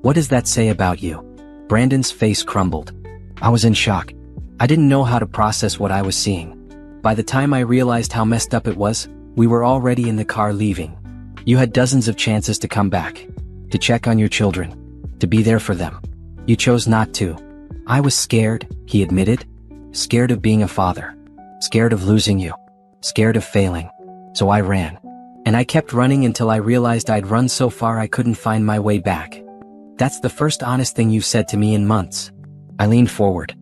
What does that say about you?" Brandon's face crumbled. I was in shock. I didn't know how to process what I was seeing. By the time I realized how messed up it was, we were already in the car leaving. "You had dozens of chances to come back. To check on your children. To be there for them. You chose not to." "I was scared," he admitted. "Scared of being a father. Scared of losing you. Scared of failing. So I ran. And I kept running until I realized I'd run so far I couldn't find my way back. That's the first honest thing you've said to me in months." I leaned forward.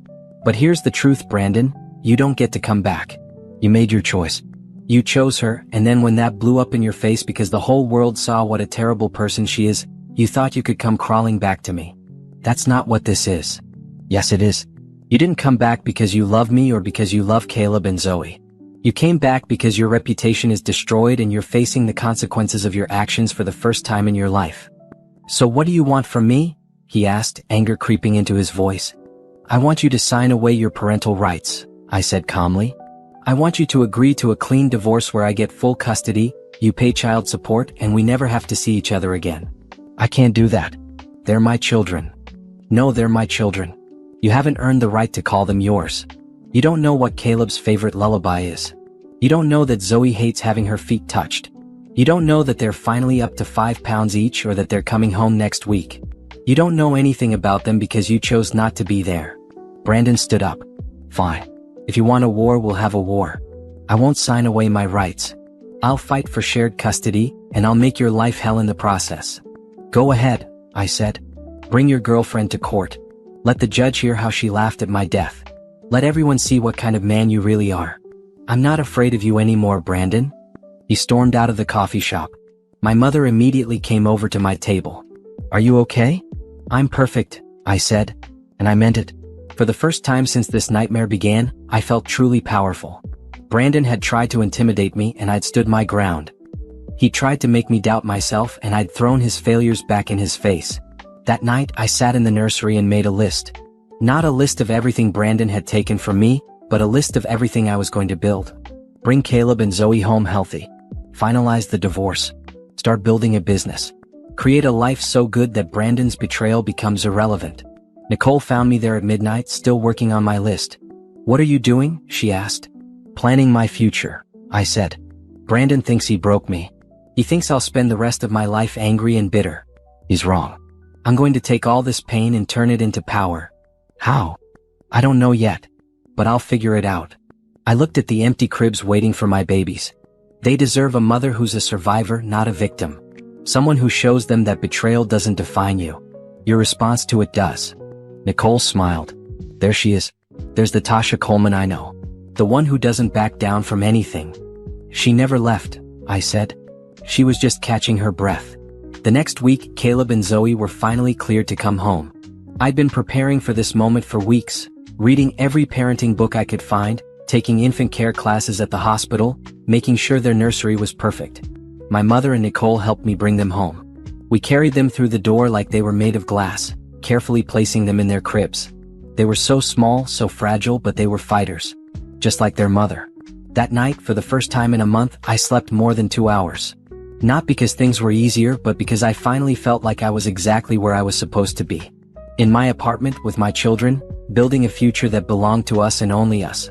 "But here's the truth, Brandon. You don't get to come back. You made your choice. You chose her, and then when that blew up in your face because the whole world saw what a terrible person she is, you thought you could come crawling back to me. That's not what this is." "Yes, it is. You didn't come back because you love me or because you love Caleb and Zoe. You came back because your reputation is destroyed and you're facing the consequences of your actions for the first time in your life." "So what do you want from me?" he asked, anger creeping into his voice. "I want you to sign away your parental rights," I said calmly. "I want you to agree to a clean divorce where I get full custody, you pay child support, and we never have to see each other again." "I can't do that. They're my children." "No, they're my children. You haven't earned the right to call them yours. You don't know what Caleb's favorite lullaby is. You don't know that Zoe hates having her feet touched. You don't know that they're finally up to 5 pounds each or that they're coming home next week. You don't know anything about them because you chose not to be there." Brandon stood up. "Fine. If you want a war, we'll have a war. I won't sign away my rights. I'll fight for shared custody, and I'll make your life hell in the process. Go ahead, I said. Bring your girlfriend to court. Let the judge hear how she laughed at my death. Let everyone see what kind of man you really are. I'm not afraid of you anymore, Brandon. He stormed out of the coffee shop. My mother immediately came over to my table. Are you okay? I'm perfect, I said, and I meant it. For the first time since this nightmare began, I felt truly powerful. Brandon had tried to intimidate me and I'd stood my ground. He tried to make me doubt myself and I'd thrown his failures back in his face. That night, I sat in the nursery and made a list. Not a list of everything Brandon had taken from me, but a list of everything I was going to build. Bring Caleb and Zoe home healthy. Finalize the divorce. Start building a business. Create a life so good that Brandon's betrayal becomes irrelevant. Nicole found me there at midnight, still working on my list. What are you doing? She asked. Planning my future, I said. Brandon thinks he broke me. He thinks I'll spend the rest of my life angry and bitter. He's wrong. I'm going to take all this pain and turn it into power. How? I don't know yet. But I'll figure it out. I looked at the empty cribs waiting for my babies. They deserve a mother who's a survivor, not a victim. Someone who shows them that betrayal doesn't define you. Your response to it does. Nicole smiled. There she is. There's the Tasha Coleman I know. The one who doesn't back down from anything. She never left, I said. She was just catching her breath. The next week, Caleb and Zoe were finally cleared to come home. I'd been preparing for this moment for weeks, reading every parenting book I could find, taking infant care classes at the hospital, making sure their nursery was perfect. My mother and Nicole helped me bring them home. We carried them through the door like they were made of glass, carefully placing them in their cribs. They were so small, so fragile, but they were fighters. Just like their mother. That night, for the first time in a month, I slept more than 2 hours. Not because things were easier, but because I finally felt like I was exactly where I was supposed to be. In my apartment with my children, building a future that belonged to us and only us.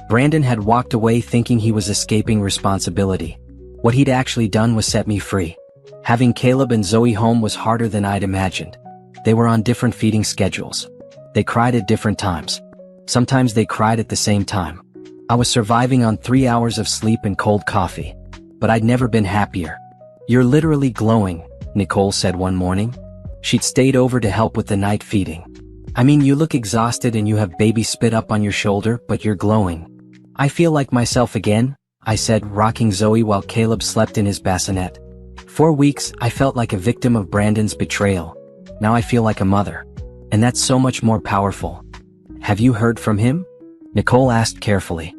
Brandon had walked away thinking he was escaping responsibility. What he'd actually done was set me free. Having Caleb and Zoe home was harder than I'd imagined. They were on different feeding schedules. They cried at different times. Sometimes they cried at the same time. I was surviving on 3 hours of sleep and cold coffee. But I'd never been happier. You're literally glowing, Nicole said one morning. She'd stayed over to help with the night feeding. I mean, you look exhausted and you have baby spit up on your shoulder, but you're glowing. I feel like myself again, I said, rocking Zoe while Caleb slept in his bassinet. 4 weeks, I felt like a victim of Brandon's betrayal. Now I feel like a mother. And that's so much more powerful. Have you heard from him? Nicole asked carefully.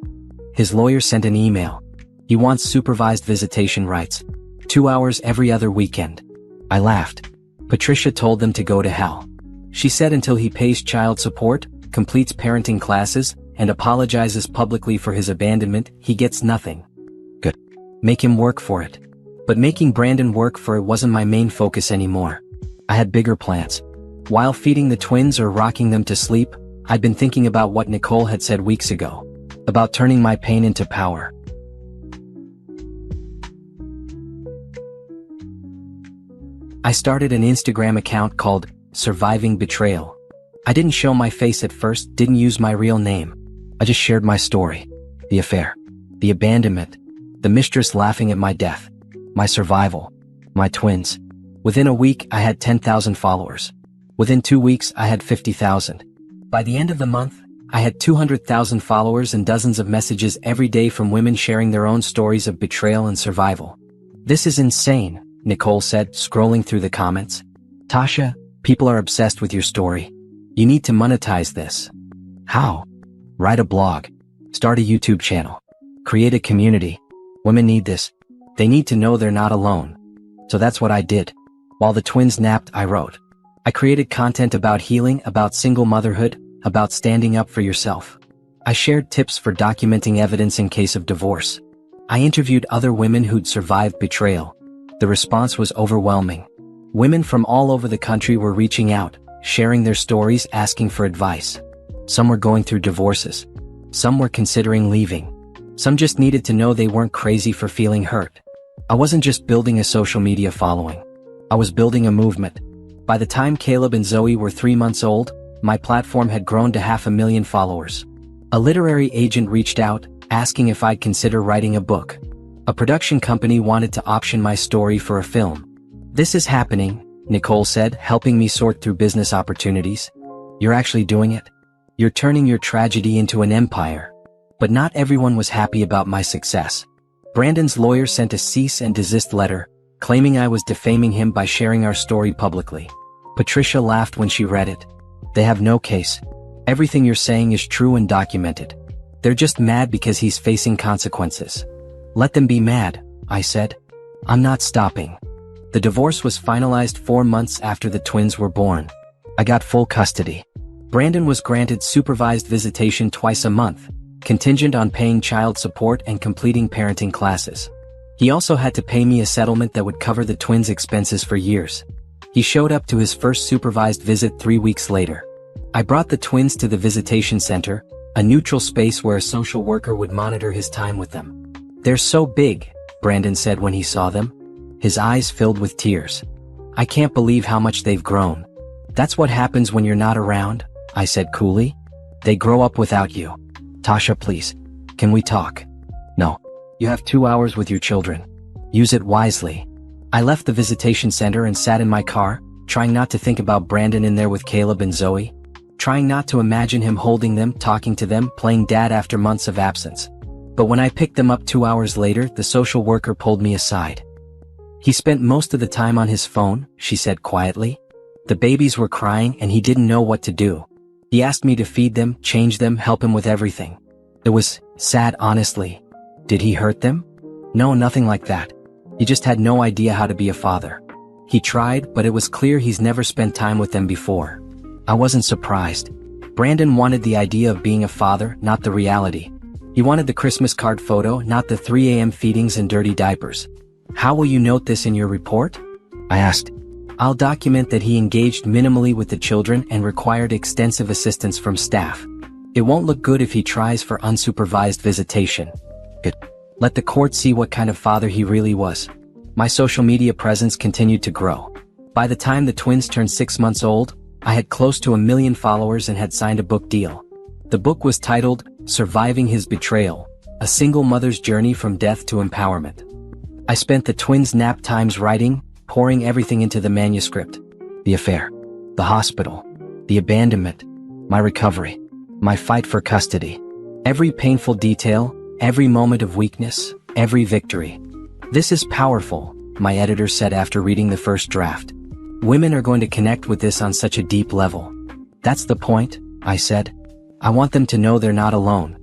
His lawyer sent an email. He wants supervised visitation rights. 2 hours every other weekend. I laughed. Patricia told them to go to hell. She said until he pays child support, completes parenting classes, and apologizes publicly for his abandonment, he gets nothing. Good. Make him work for it. But making Brandon work for it wasn't my main focus anymore. I had bigger plans. While feeding the twins or rocking them to sleep, I'd been thinking about what Nicole had said weeks ago. About turning my pain into power. I started an Instagram account called Surviving Betrayal. I didn't show my face at first, didn't use my real name. I just shared my story. The affair. The abandonment. The mistress laughing at my death. My survival. My twins. Within a week, I had 10,000 followers. Within 2 weeks, I had 50,000. By the end of the month, I had 200,000 followers and dozens of messages every day from women sharing their own stories of betrayal and survival. This is insane, Nicole said, scrolling through the comments. Tasha, people are obsessed with your story. You need to monetize this. How? Write a blog. Start a YouTube channel. Create a community. Women need this. They need to know they're not alone. So that's what I did. While the twins napped, I wrote. I created content about healing, about single motherhood, about standing up for yourself. I shared tips for documenting evidence in case of divorce. I interviewed other women who'd survived betrayal. The response was overwhelming. Women from all over the country were reaching out, sharing their stories, asking for advice. Some were going through divorces. Some were considering leaving. Some just needed to know they weren't crazy for feeling hurt. I wasn't just building a social media following. I was building a movement. By the time Caleb and Zoe were 3 months old, my platform had grown to 500,000 followers. A literary agent reached out, asking if I'd consider writing a book. A production company wanted to option my story for a film. "This is happening," Nicole said, helping me sort through business opportunities. "You're actually doing it? You're turning your tragedy into an empire." But not everyone was happy about my success. Brandon's lawyer sent a cease and desist letter, claiming I was defaming him by sharing our story publicly. Patricia laughed when she read it. "They have no case. Everything you're saying is true and documented. They're just mad because he's facing consequences." "Let them be mad," I said. "I'm not stopping." The divorce was finalized 4 months after the twins were born. I got full custody. Brandon was granted supervised visitation twice a month, contingent on paying child support and completing parenting classes. He also had to pay me a settlement that would cover the twins' expenses for years. He showed up to his first supervised visit 3 weeks later. I brought the twins to the visitation center, a neutral space where a social worker would monitor his time with them. "They're so big," Brandon said when he saw them. His eyes filled with tears. "I can't believe how much they've grown." "That's what happens when you're not around," I said coolly. "They grow up without you." "Tasha, please. Can we talk?" "No. You have 2 hours with your children. Use it wisely." I left the visitation center and sat in my car, trying not to think about Brandon in there with Caleb and Zoe. Trying not to imagine him holding them, talking to them, playing dad after months of absence. But when I picked them up 2 hours later, the social worker pulled me aside. "He spent most of the time on his phone," she said quietly. "The babies were crying and he didn't know what to do. He asked me to feed them, change them, help him with everything. It was sad, honestly." "Did he hurt them?" "No, nothing like that. He just had no idea how to be a father. He tried, but it was clear he's never spent time with them before." I wasn't surprised. Brandon wanted the idea of being a father, not the reality. He wanted the Christmas card photo, not the 3 a.m. feedings and dirty diapers. "How will you note this in your report?" I asked. "I'll document that he engaged minimally with the children and required extensive assistance from staff. It won't look good if he tries for unsupervised visitation. Let the court see what kind of father he really was." My social media presence continued to grow. By the time the twins turned 6 months old, I had close to 1 million followers and had signed a book deal. The book was titled, "Surviving His Betrayal: A Single Mother's Journey from Death to Empowerment." I spent the twins' nap times writing, pouring everything into the manuscript. The affair, the hospital, the abandonment, my recovery, my fight for custody. Every painful detail, every moment of weakness, every victory. "This is powerful," my editor said after reading the first draft. "Women are going to connect with this on such a deep level." "That's the point," I said. "I want them to know they're not alone.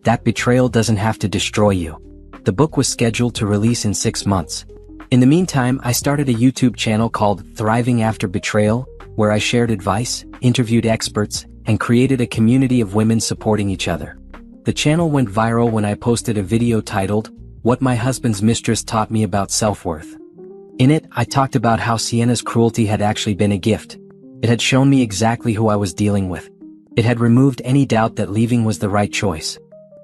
That betrayal doesn't have to destroy you." The book was scheduled to release in 6 months. In the meantime, I started a YouTube channel called Thriving After Betrayal, where I shared advice, interviewed experts, and created a community of women supporting each other. The channel went viral when I posted a video titled, "What My Husband's Mistress Taught Me About Self-Worth." In it, I talked about how Sienna's cruelty had actually been a gift. It had shown me exactly who I was dealing with. It had removed any doubt that leaving was the right choice.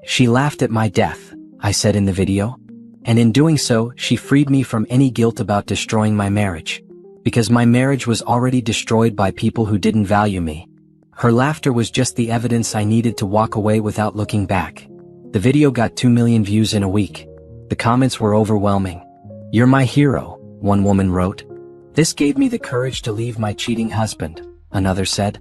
"She laughed at my death," I said in the video. "And in doing so, she freed me from any guilt about destroying my marriage. Because my marriage was already destroyed by people who didn't value me. Her laughter was just the evidence I needed to walk away without looking back." The video got 2 million views in a week. The comments were overwhelming. "You're my hero," one woman wrote. "This gave me the courage to leave my cheating husband," another said.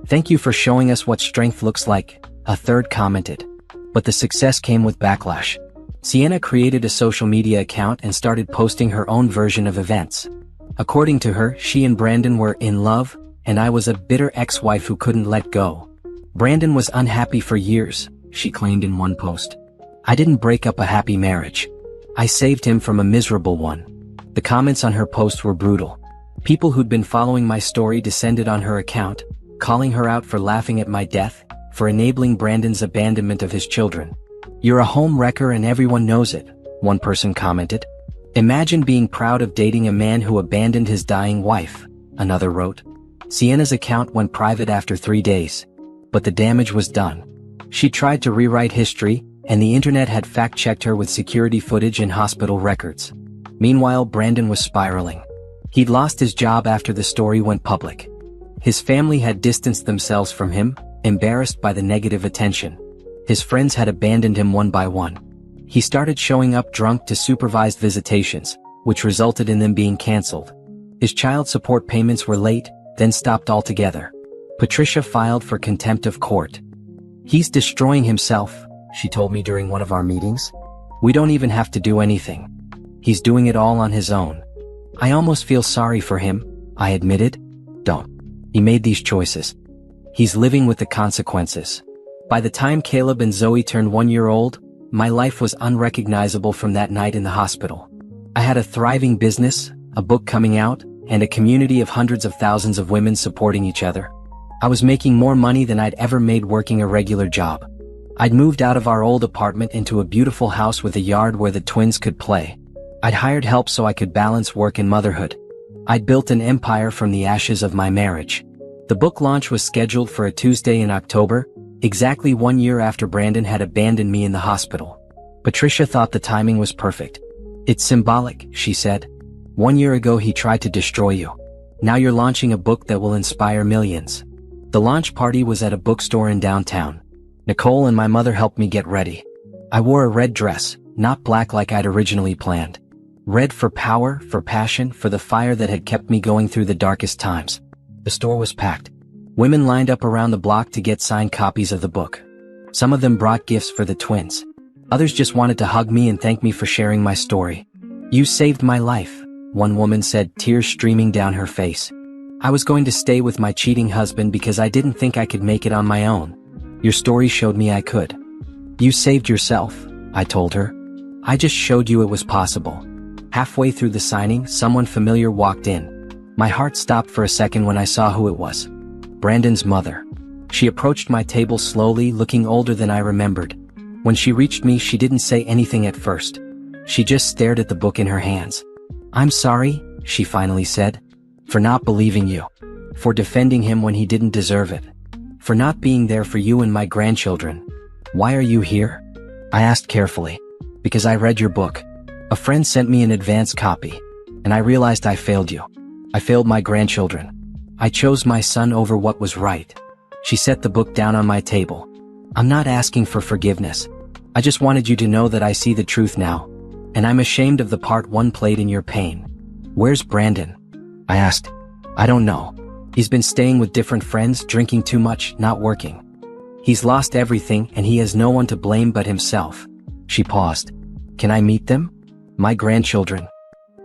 "Thank you for showing us what strength looks like," a third commented. But the success came with backlash. Sienna created a social media account and started posting her own version of events. According to her, she and Brandon were in love, and I was a bitter ex-wife who couldn't let go. Brandon was unhappy for years, she claimed in one post. "I didn't break up a happy marriage. I saved him from a miserable one." The comments on her post were brutal. People who'd been following my story descended on her account, calling her out for laughing at my death, for enabling Brandon's abandonment of his children. "You're a home wrecker and everyone knows it," one person commented. "Imagine being proud of dating a man who abandoned his dying wife," another wrote. Sienna's account went private after 3 days. But the damage was done. She tried to rewrite history, and the internet had fact-checked her with security footage and hospital records. Meanwhile, Brandon was spiraling. He'd lost his job after the story went public. His family had distanced themselves from him, embarrassed by the negative attention. His friends had abandoned him one by one. He started showing up drunk to supervised visitations, which resulted in them being canceled. His child support payments were late, then stopped altogether. Patricia filed for contempt of court. "He's destroying himself," she told me during one of our meetings. "We don't even have to do anything. He's doing it all on his own." "I almost feel sorry for him," I admitted. "Don't. He made these choices. He's living with the consequences." By the time Caleb and Zoe turned 1 year old, my life was unrecognizable from that night in the hospital. I had a thriving business, a book coming out, and a community of hundreds of thousands of women supporting each other. I was making more money than I'd ever made working a regular job. I'd moved out of our old apartment into a beautiful house with a yard where the twins could play. I'd hired help so I could balance work and motherhood. I'd built an empire from the ashes of my marriage. The book launch was scheduled for a Tuesday in October, exactly 1 year after Brandon had abandoned me in the hospital. Patricia thought the timing was perfect. "It's symbolic," she said. "1 year ago he tried to destroy you. Now you're launching a book that will inspire millions." The launch party was at a bookstore in downtown. Nicole and my mother helped me get ready. I wore a red dress, not black like I'd originally planned. Red for power, for passion, for the fire that had kept me going through the darkest times. The store was packed. Women lined up around the block to get signed copies of the book. Some of them brought gifts for the twins. Others just wanted to hug me and thank me for sharing my story. "You saved my life," one woman said, tears streaming down her face. "I was going to stay with my cheating husband because I didn't think I could make it on my own. Your story showed me I could." "You saved yourself," I told her. "I just showed you it was possible." Halfway through the signing, someone familiar walked in. My heart stopped for a second when I saw who it was. Brandon's mother. She approached my table slowly, looking older than I remembered. When she reached me, she didn't say anything at first. She just stared at the book in her hands. "I'm sorry," she finally said. "For not believing you. For defending him when he didn't deserve it. For not being there for you and my grandchildren." "Why are you here?" I asked carefully. "Because I read your book. A friend sent me an advance copy. And I realized I failed you. I failed my grandchildren. I chose my son over what was right." She set the book down on my table. "I'm not asking for forgiveness. I just wanted you to know that I see the truth now. And I'm ashamed of the part one played in your pain." "Where's Brandon?" I asked. "I don't know. He's been staying with different friends, drinking too much, not working. He's lost everything and he has no one to blame but himself." She paused. "Can I meet them? My grandchildren?"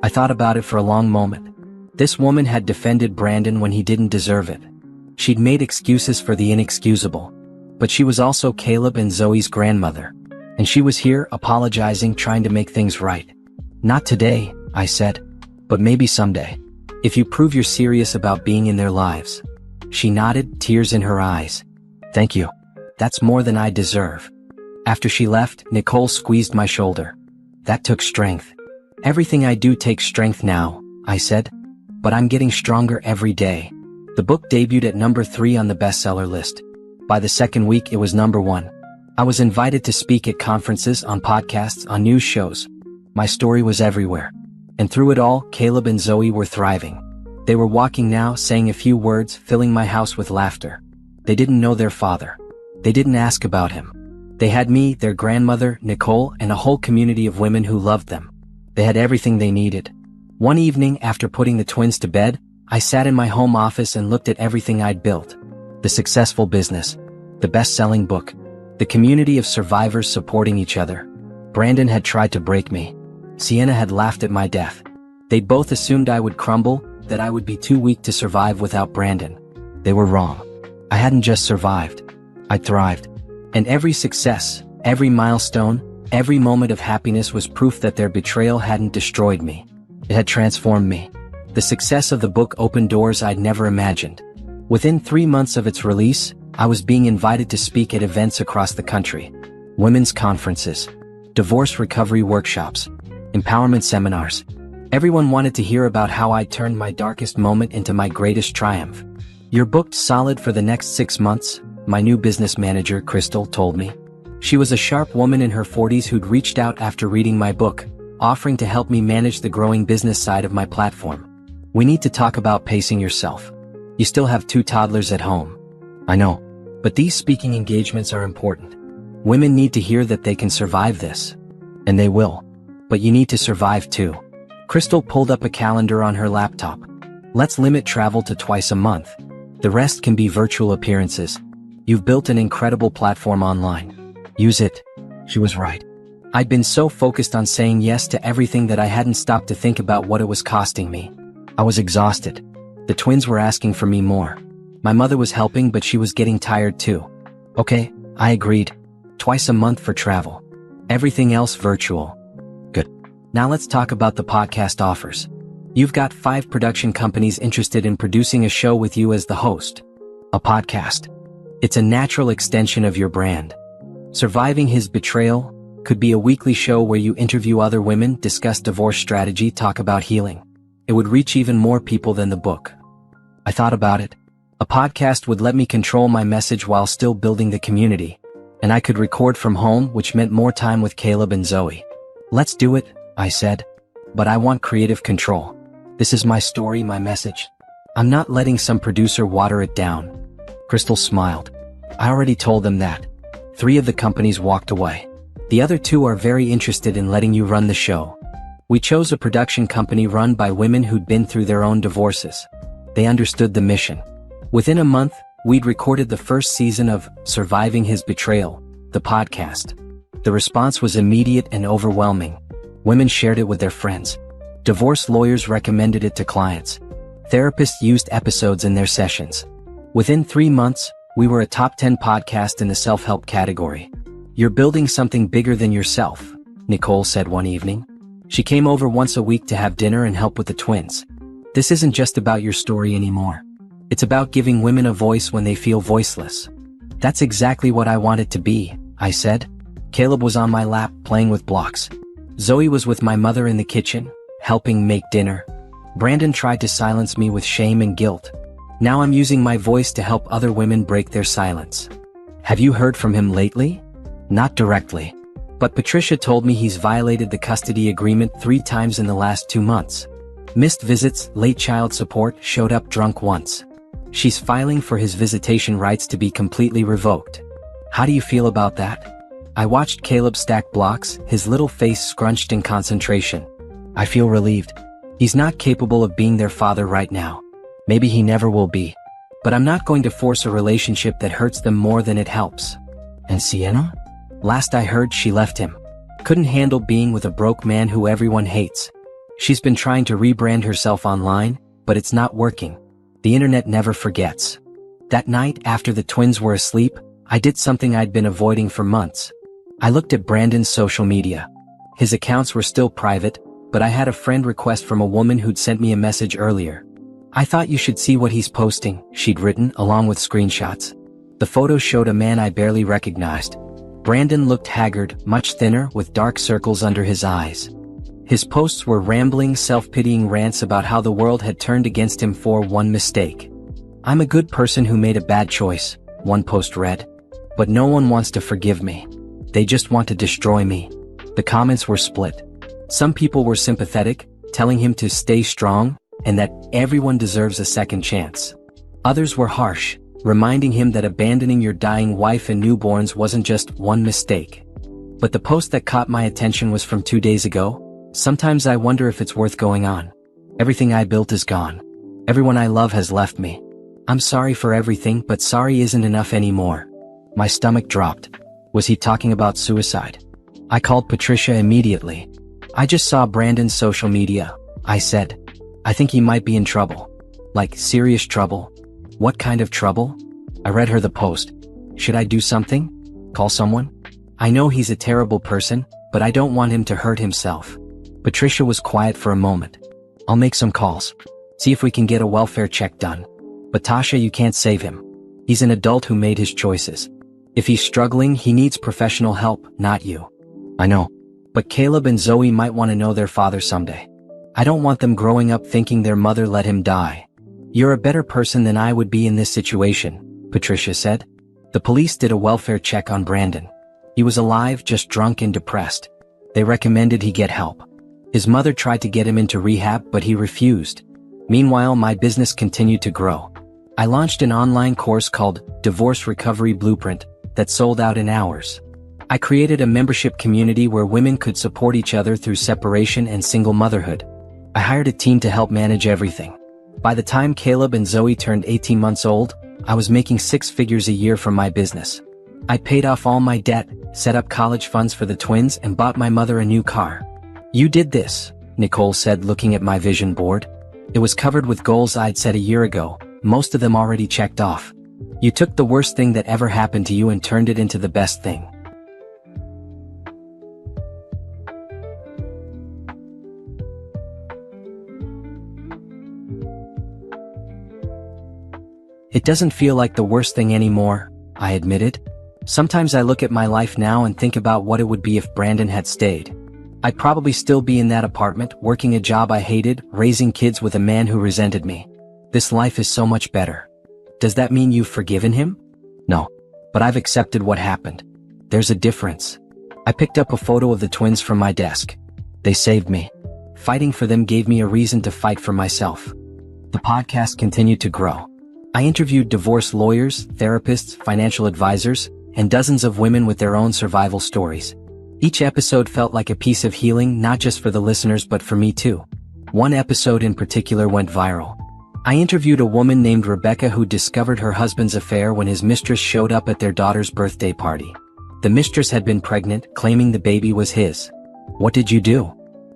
I thought about it for a long moment. This woman had defended Brandon when he didn't deserve it. She'd made excuses for the inexcusable. But she was also Caleb and Zoe's grandmother. And she was here, apologizing, trying to make things right. "Not today," I said. "But maybe someday. If you prove you're serious about being in their lives." She nodded, tears in her eyes. "Thank you. That's more than I deserve." After she left, Nicole squeezed my shoulder. That took strength. "Everything I do takes strength now," I said. "But I'm getting stronger every day." The book debuted at number 3 on the bestseller list. By the second week, it was number 1. I was invited to speak at conferences, on podcasts, on news shows. My story was everywhere. And through it all, Caleb and Zoe were thriving. They were walking now, saying a few words, filling my house with laughter. They didn't know their father. They didn't ask about him. They had me, their grandmother, Nicole, and a whole community of women who loved them. They had everything they needed. One evening, after putting the twins to bed, I sat in my home office and looked at everything I'd built. The successful business. The best-selling book. The community of survivors supporting each other. Brandon had tried to break me. Sienna had laughed at my death. They'd both assumed I would crumble, that I would be too weak to survive without Brandon. They were wrong. I hadn't just survived. I thrived. And every success, every milestone, every moment of happiness was proof that their betrayal hadn't destroyed me. It had transformed me. The success of the book opened doors I'd never imagined. Within 3 months of its release, I was being invited to speak at events across the country. Women's conferences, divorce recovery workshops, empowerment seminars. Everyone wanted to hear about how I turned my darkest moment into my greatest triumph. "You're booked solid for the next 6 months, my new business manager, Crystal, told me. She was a sharp woman in her 40s who'd reached out after reading my book, offering to help me manage the growing business side of my platform. "We need to talk about pacing yourself. You still have 2 toddlers at home." "I know. But these speaking engagements are important. Women need to hear that they can survive this." And they will. But you need to survive too. Crystal pulled up a calendar on her laptop. Let's limit travel to twice a month. The rest can be virtual appearances. You've built an incredible platform online. Use it. She was right. I'd been so focused on saying yes to everything that I hadn't stopped to think about what it was costing me. I was exhausted. The twins were asking for me more. My mother was helping, but she was getting tired too. Okay, I agreed. Twice a month for travel. Everything else virtual. Good. Now let's talk about the podcast offers. You've got 5 production companies interested in producing a show with you as the host. A podcast. It's a natural extension of your brand. Surviving His Betrayal could be a weekly show where you interview other women, discuss divorce strategy, talk about healing. It would reach even more people than the book. I thought about it. A podcast would let me control my message while still building the community. And I could record from home, which meant more time with Caleb and Zoe. Let's do it, I said. But I want creative control. This is my story, my message. I'm not letting some producer water it down. Crystal smiled. I already told them that. 3 of the companies walked away. The other 2 are very interested in letting you run the show. We chose a production company run by women who'd been through their own divorces. They understood the mission. Within a month, we'd recorded the first season of Surviving His Betrayal, the podcast. The response was immediate and overwhelming. Women shared it with their friends. Divorce lawyers recommended it to clients. Therapists used episodes in their sessions. Within 3 months, we were a top 10 podcast in the self-help category. You're building something bigger than yourself, Nicole said one evening. She came over once a week to have dinner and help with the twins. This isn't just about your story anymore. It's about giving women a voice when they feel voiceless. That's exactly what I want it to be, I said. Caleb was on my lap playing with blocks. Zoe was with my mother in the kitchen, helping make dinner. Brandon tried to silence me with shame and guilt. Now I'm using my voice to help other women break their silence. Have you heard from him lately? Not directly. But Patricia told me he's violated the custody agreement 3 times in the last 2 months. Missed visits, late child support, showed up drunk once. She's filing for his visitation rights to be completely revoked. How do you feel about that? I watched Caleb stack blocks, his little face scrunched in concentration. I feel relieved. He's not capable of being their father right now. Maybe he never will be. But I'm not going to force a relationship that hurts them more than it helps. And Sienna? Last I heard, she left him. Couldn't handle being with a broke man who everyone hates. She's been trying to rebrand herself online, but it's not working. The internet never forgets. That night, after the twins were asleep, I did something I'd been avoiding for months. I looked at Brandon's social media. His accounts were still private, but I had a friend request from a woman who'd sent me a message earlier. I thought you should see what he's posting, she'd written, along with screenshots. The photo showed a man I barely recognized. Brandon looked haggard, much thinner, with dark circles under his eyes. His posts were rambling, self-pitying rants about how the world had turned against him for one mistake. I'm a good person who made a bad choice, one post read. But no one wants to forgive me. They just want to destroy me. The comments were split. Some people were sympathetic, telling him to stay strong, and that everyone deserves a second chance. Others were harsh, reminding him that abandoning your dying wife and newborns wasn't just one mistake. But the post that caught my attention was from 2 days ago. Sometimes I wonder if it's worth going on. Everything I built is gone. Everyone I love has left me. I'm sorry for everything, but sorry isn't enough anymore. My stomach dropped. Was he talking about suicide? I called Patricia immediately. I just saw Brandon's social media, I said. I think he might be in trouble. Like, serious trouble. What kind of trouble? I read her the post. Should I do something? Call someone? I know he's a terrible person, but I don't want him to hurt himself. Patricia was quiet for a moment. I'll make some calls. See if we can get a welfare check done. But Tasha, you can't save him. He's an adult who made his choices. If he's struggling, he needs professional help, not you. I know. But Caleb and Zoe might want to know their father someday. I don't want them growing up thinking their mother let him die. You're a better person than I would be in this situation, Patricia said. The police did a welfare check on Brandon. He was alive, just drunk and depressed. They recommended he get help. His mother tried to get him into rehab, but he refused. Meanwhile, my business continued to grow. I launched an online course called Divorce Recovery Blueprint that sold out in hours. I created a membership community where women could support each other through separation and single motherhood. I hired a team to help manage everything. By the time Caleb and Zoe turned 18 months old, I was making 6 figures a year from my business. I paid off all my debt, set up college funds for the twins, and bought my mother a new car. "You did this," Nicole said, looking at my vision board. It was covered with goals I'd set a year ago, most of them already checked off. "You took the worst thing that ever happened to you and turned it into the best thing." It doesn't feel like the worst thing anymore, I admitted. Sometimes I look at my life now and think about what it would be if Brandon had stayed. I'd probably still be in that apartment, working a job I hated, raising kids with a man who resented me. This life is so much better. Does that mean you've forgiven him? No. But I've accepted what happened. There's a difference. I picked up a photo of the twins from my desk. They saved me. Fighting for them gave me a reason to fight for myself. The podcast continued to grow. I interviewed divorce lawyers, therapists, financial advisors, and dozens of women with their own survival stories. Each episode felt like a piece of healing, not just for the listeners but for me too. One episode in particular went viral. I interviewed a woman named Rebecca who discovered her husband's affair when his mistress showed up at their daughter's birthday party. The mistress had been pregnant, claiming the baby was his. "What did you do?"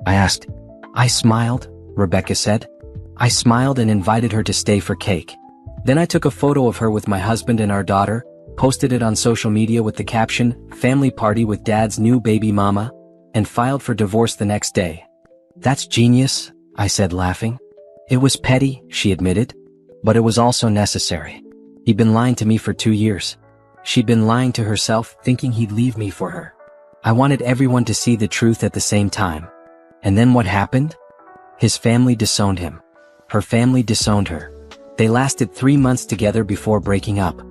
I asked. "I smiled," Rebecca said. "I smiled and invited her to stay for cake. Then I took a photo of her with my husband and our daughter, posted it on social media with the caption, 'Family party with dad's new baby mama,' and filed for divorce the next day." "That's genius," I said, laughing. "It was petty," she admitted. "But it was also necessary. He'd been lying to me for 2 years. She'd been lying to herself, thinking he'd leave me for her. I wanted everyone to see the truth at the same time. And then what happened? His family disowned him. Her family disowned her. They lasted 3 months together before breaking up.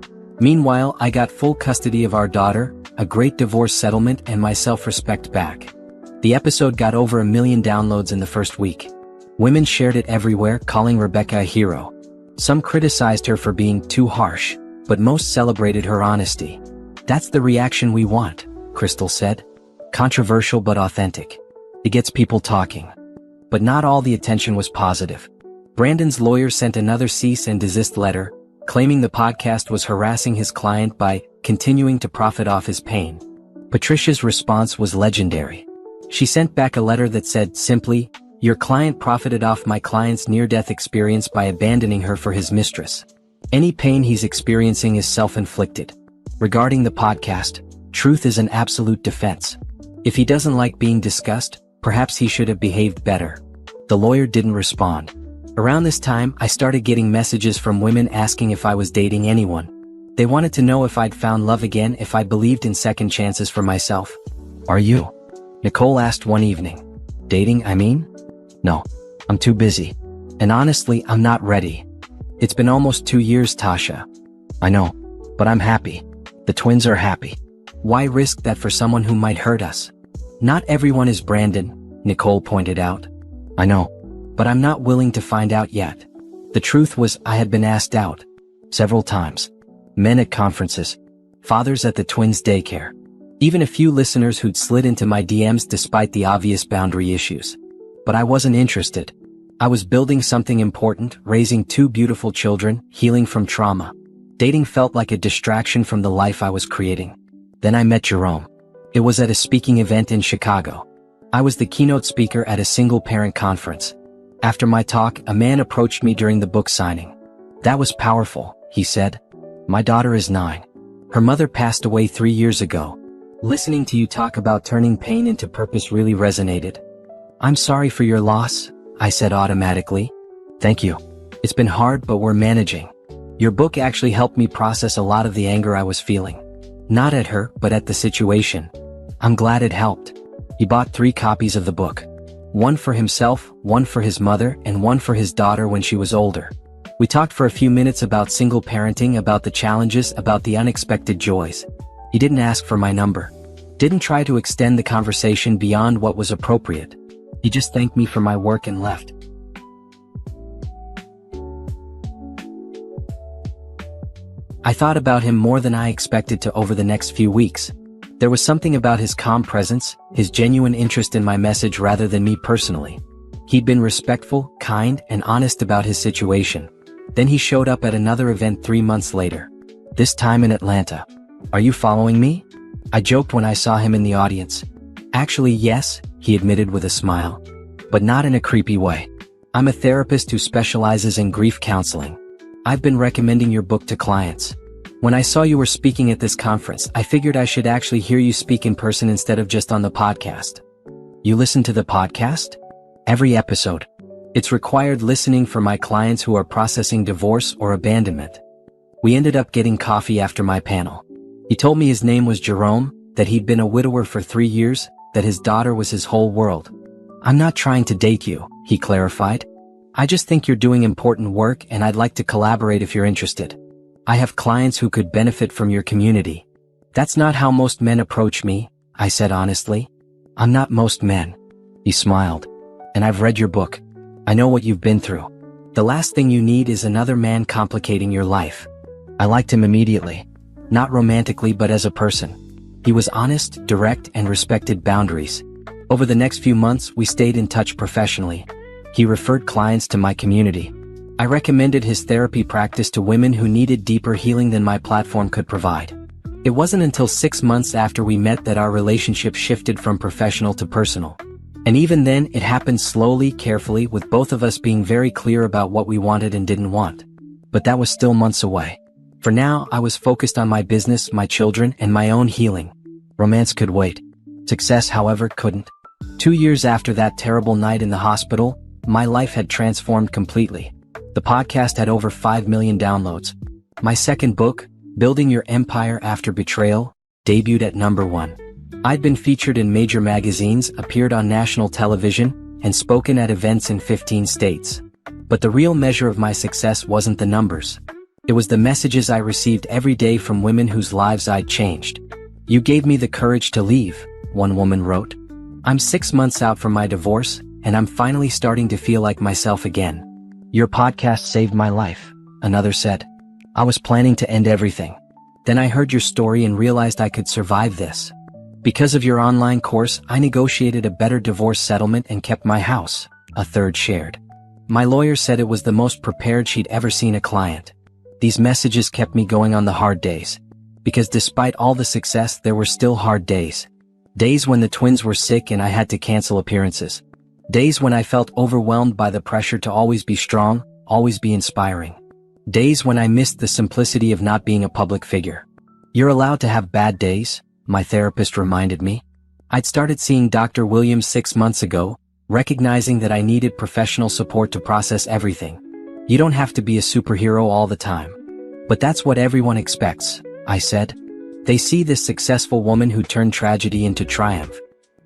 Meanwhile, I got full custody of our daughter, a great divorce settlement, and my self-respect back." The episode got over 1 million downloads in the first week. Women shared it everywhere, calling Rebecca a hero. Some criticized her for being too harsh, but most celebrated her honesty. "That's the reaction we want," Crystal said. "Controversial but authentic. It gets people talking." But not all the attention was positive. Brandon's lawyer sent another cease and desist letter, claiming the podcast was harassing his client by continuing to profit off his pain. Patricia's response was legendary. She sent back a letter that said simply, "Your client profited off my client's near-death experience by abandoning her for his mistress. Any pain he's experiencing is self-inflicted. Regarding the podcast, truth is an absolute defense. If he doesn't like being discussed, perhaps he should have behaved better." The lawyer didn't respond. Around this time, I started getting messages from women asking if I was dating anyone. They wanted to know if I'd found love again, if I believed in second chances for myself. "Are you?" Nicole asked one evening. "Dating, I mean? No. I'm too busy. And honestly, I'm not ready. It's been almost 2 years, Tasha." "I know. But I'm happy. The twins are happy. Why risk that for someone who might hurt us?" "Not everyone is Brandon," Nicole pointed out. "I know. But I'm not willing to find out yet." The truth was, I had been asked out. Several times. Men at conferences. Fathers at the twins' daycare. Even a few listeners who'd slid into my DMs despite the obvious boundary issues. But I wasn't interested. I was building something important, raising 2 beautiful children, healing from trauma. Dating felt like a distraction from the life I was creating. Then I met Jerome. It was at a speaking event in Chicago. I was the keynote speaker at a single-parent conference. After my talk, a man approached me during the book signing. "That was powerful," he said. "My daughter is 9. Her mother passed away 3 years ago. Listening to you talk about turning pain into purpose really resonated." "I'm sorry for your loss," I said automatically. "Thank you. It's been hard, but we're managing. Your book actually helped me process a lot of the anger I was feeling. Not at her, but at the situation. I'm glad it helped." He bought 3 copies of the book. One for himself, one for his mother, and one for his daughter when she was older. We talked for a few minutes about single parenting, about the challenges, about the unexpected joys. He didn't ask for my number. Didn't try to extend the conversation beyond what was appropriate. He just thanked me for my work and left. I thought about him more than I expected to over the next few weeks. There was something about his calm presence, his genuine interest in my message rather than me personally. He'd been respectful, kind, and honest about his situation. Then he showed up at another event 3 months later. This time in Atlanta. "Are you following me?" I joked when I saw him in the audience. "Actually, yes," he admitted with a smile. "But not in a creepy way. I'm a therapist who specializes in grief counseling. I've been recommending your book to clients. When I saw you were speaking at this conference, I figured I should actually hear you speak in person instead of just on the podcast." "You listen to the podcast?" "Every episode. It's required listening for my clients who are processing divorce or abandonment." We ended up getting coffee after my panel. He told me his name was Jerome, that he'd been a widower for 3 years, that his daughter was his whole world. "I'm not trying to date you," he clarified. "I just think you're doing important work and I'd like to collaborate if you're interested. I have clients who could benefit from your community." "That's not how most men approach me," I said honestly. "I'm not most men." He smiled. "And I've read your book. I know what you've been through. The last thing you need is another man complicating your life." I liked him immediately. Not romantically but as a person. He was honest, direct, and respected boundaries. Over the next few months, we stayed in touch professionally. He referred clients to my community. I recommended his therapy practice to women who needed deeper healing than my platform could provide. It wasn't until 6 months after we met that our relationship shifted from professional to personal. And even then, it happened slowly, carefully, with both of us being very clear about what we wanted and didn't want. But that was still months away. For now, I was focused on my business, my children, and my own healing. Romance could wait. Success, however, couldn't. 2 years after that terrible night in the hospital, my life had transformed completely. The podcast had over 5 million downloads. My second book, Building Your Empire After Betrayal, debuted at #1. I'd been featured in major magazines, appeared on national television, and spoken at events in 15 states. But the real measure of my success wasn't the numbers. It was the messages I received every day from women whose lives I'd changed. "You gave me the courage to leave," one woman wrote. "I'm 6 months out from my divorce, and I'm finally starting to feel like myself again." "Your podcast saved my life," another said. "I was planning to end everything. Then I heard your story and realized I could survive this. Because of your online course, I negotiated a better divorce settlement and kept my house," a third shared. "My lawyer said it was the most prepared she'd ever seen a client." These messages kept me going on the hard days. Because despite all the success, there were still hard days. Days when the twins were sick and I had to cancel appearances. Days when I felt overwhelmed by the pressure to always be strong, always be inspiring. Days when I missed the simplicity of not being a public figure. "You're allowed to have bad days," my therapist reminded me. I'd started seeing Dr. Williams 6 months ago, recognizing that I needed professional support to process everything. "You don't have to be a superhero all the time." "But that's what everyone expects," I said. "They see this successful woman who turned tragedy into triumph.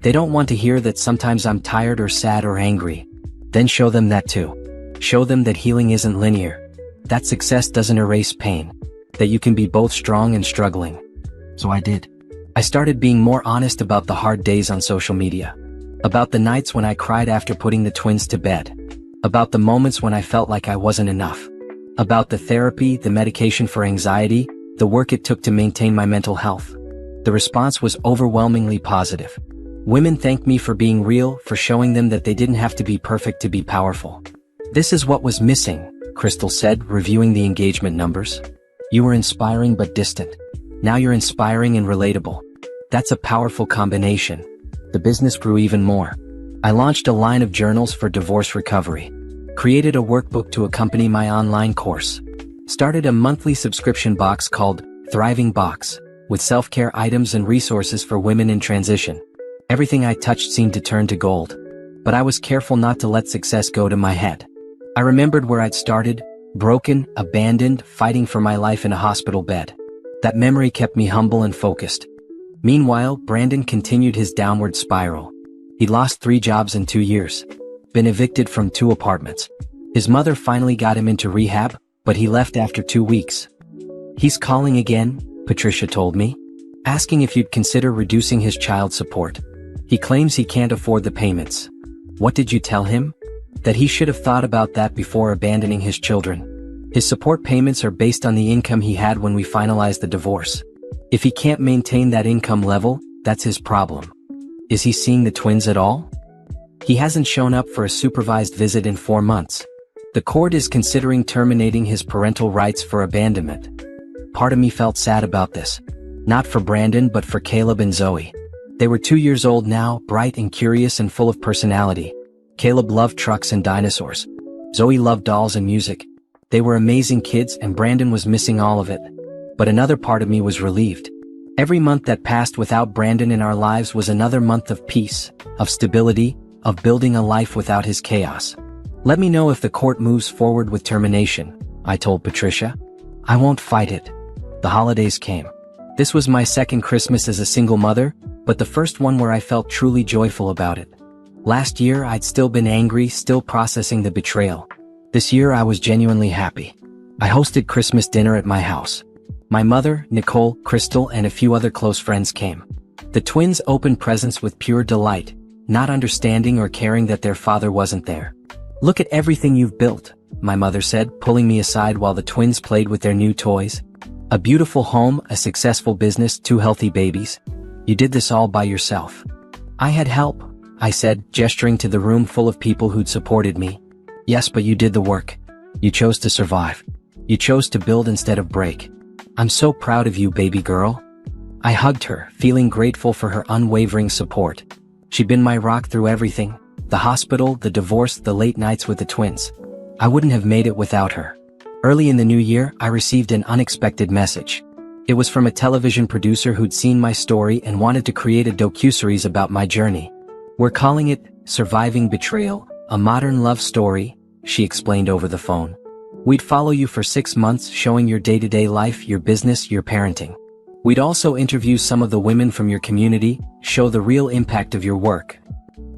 They don't want to hear that sometimes I'm tired or sad or angry." Then show them that too. Show them that healing isn't linear. That success doesn't erase pain. That you can be both strong and struggling. So I did. I started being more honest about the hard days on social media. About the nights when I cried after putting the twins to bed. About the moments when I felt like I wasn't enough. About the therapy, the medication for anxiety, the work it took to maintain my mental health. The response was overwhelmingly positive. Women thanked me for being real, for showing them that they didn't have to be perfect to be powerful. "This is what was missing," Crystal said, reviewing the engagement numbers. "You were inspiring but distant. Now you're inspiring and relatable. That's a powerful combination." The business grew even more. I launched a line of journals for divorce recovery. Created a workbook to accompany my online course. Started a monthly subscription box called Thriving Box, with self-care items and resources for women in transition. Everything I touched seemed to turn to gold. But I was careful not to let success go to my head. I remembered where I'd started, broken, abandoned, fighting for my life in a hospital bed. That memory kept me humble and focused. Meanwhile, Brandon continued his downward spiral. He'd lost 3 jobs in 2 years. Been evicted from 2 apartments. His mother finally got him into rehab, but he left after 2 weeks. "He's calling again," Patricia told me, "asking if you'd consider reducing his child support. He claims he can't afford the payments." "What did you tell him?" "That he should have thought about that before abandoning his children. His support payments are based on the income he had when we finalized the divorce. If he can't maintain that income level, that's his problem. Is he seeing the twins at all? He hasn't shown up for a supervised visit in 4 months. The court is considering terminating his parental rights for abandonment. Part of me felt sad about this. Not for Brandon but for Caleb and Zoe. They were 2 years old now, bright and curious and full of personality. Caleb loved trucks and dinosaurs. Zoe loved dolls and music. They were amazing kids and Brandon was missing all of it. But another part of me was relieved. Every month that passed without Brandon in our lives was another month of peace, of stability, of building a life without his chaos. Let me know if the court moves forward with termination, I told Patricia. I won't fight it. The holidays came. This was my second Christmas as a single mother, but the first one where I felt truly joyful about it. Last year I'd still been angry, still processing the betrayal. This year I was genuinely happy. I hosted Christmas dinner at my house. My mother, Nicole, Crystal, and a few other close friends came. The twins opened presents with pure delight, not understanding or caring that their father wasn't there. Look at everything you've built, my mother said, pulling me aside while the twins played with their new toys. A beautiful home, a successful business, 2 healthy babies. You did this all by yourself. I had help, I said, gesturing to the room full of people who'd supported me. Yes, but you did the work. You chose to survive. You chose to build instead of break. I'm so proud of you, baby girl. I hugged her, feeling grateful for her unwavering support. She'd been my rock through everything, the hospital, the divorce, the late nights with the twins. I wouldn't have made it without her. Early in the new year, I received an unexpected message. It was from a television producer who'd seen my story and wanted to create a docuseries about my journey. We're calling it Surviving Betrayal, a modern love story, she explained over the phone. We'd follow you for 6 months, showing your day-to-day life, your business, your parenting. We'd also interview some of the women from your community, show the real impact of your work.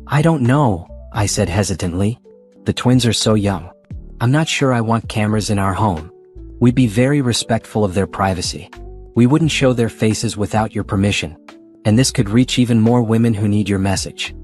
I don't know, I said hesitantly. The twins are so young. I'm not sure I want cameras in our home. We'd be very respectful of their privacy. We wouldn't show their faces without your permission. And this could reach even more women who need your message.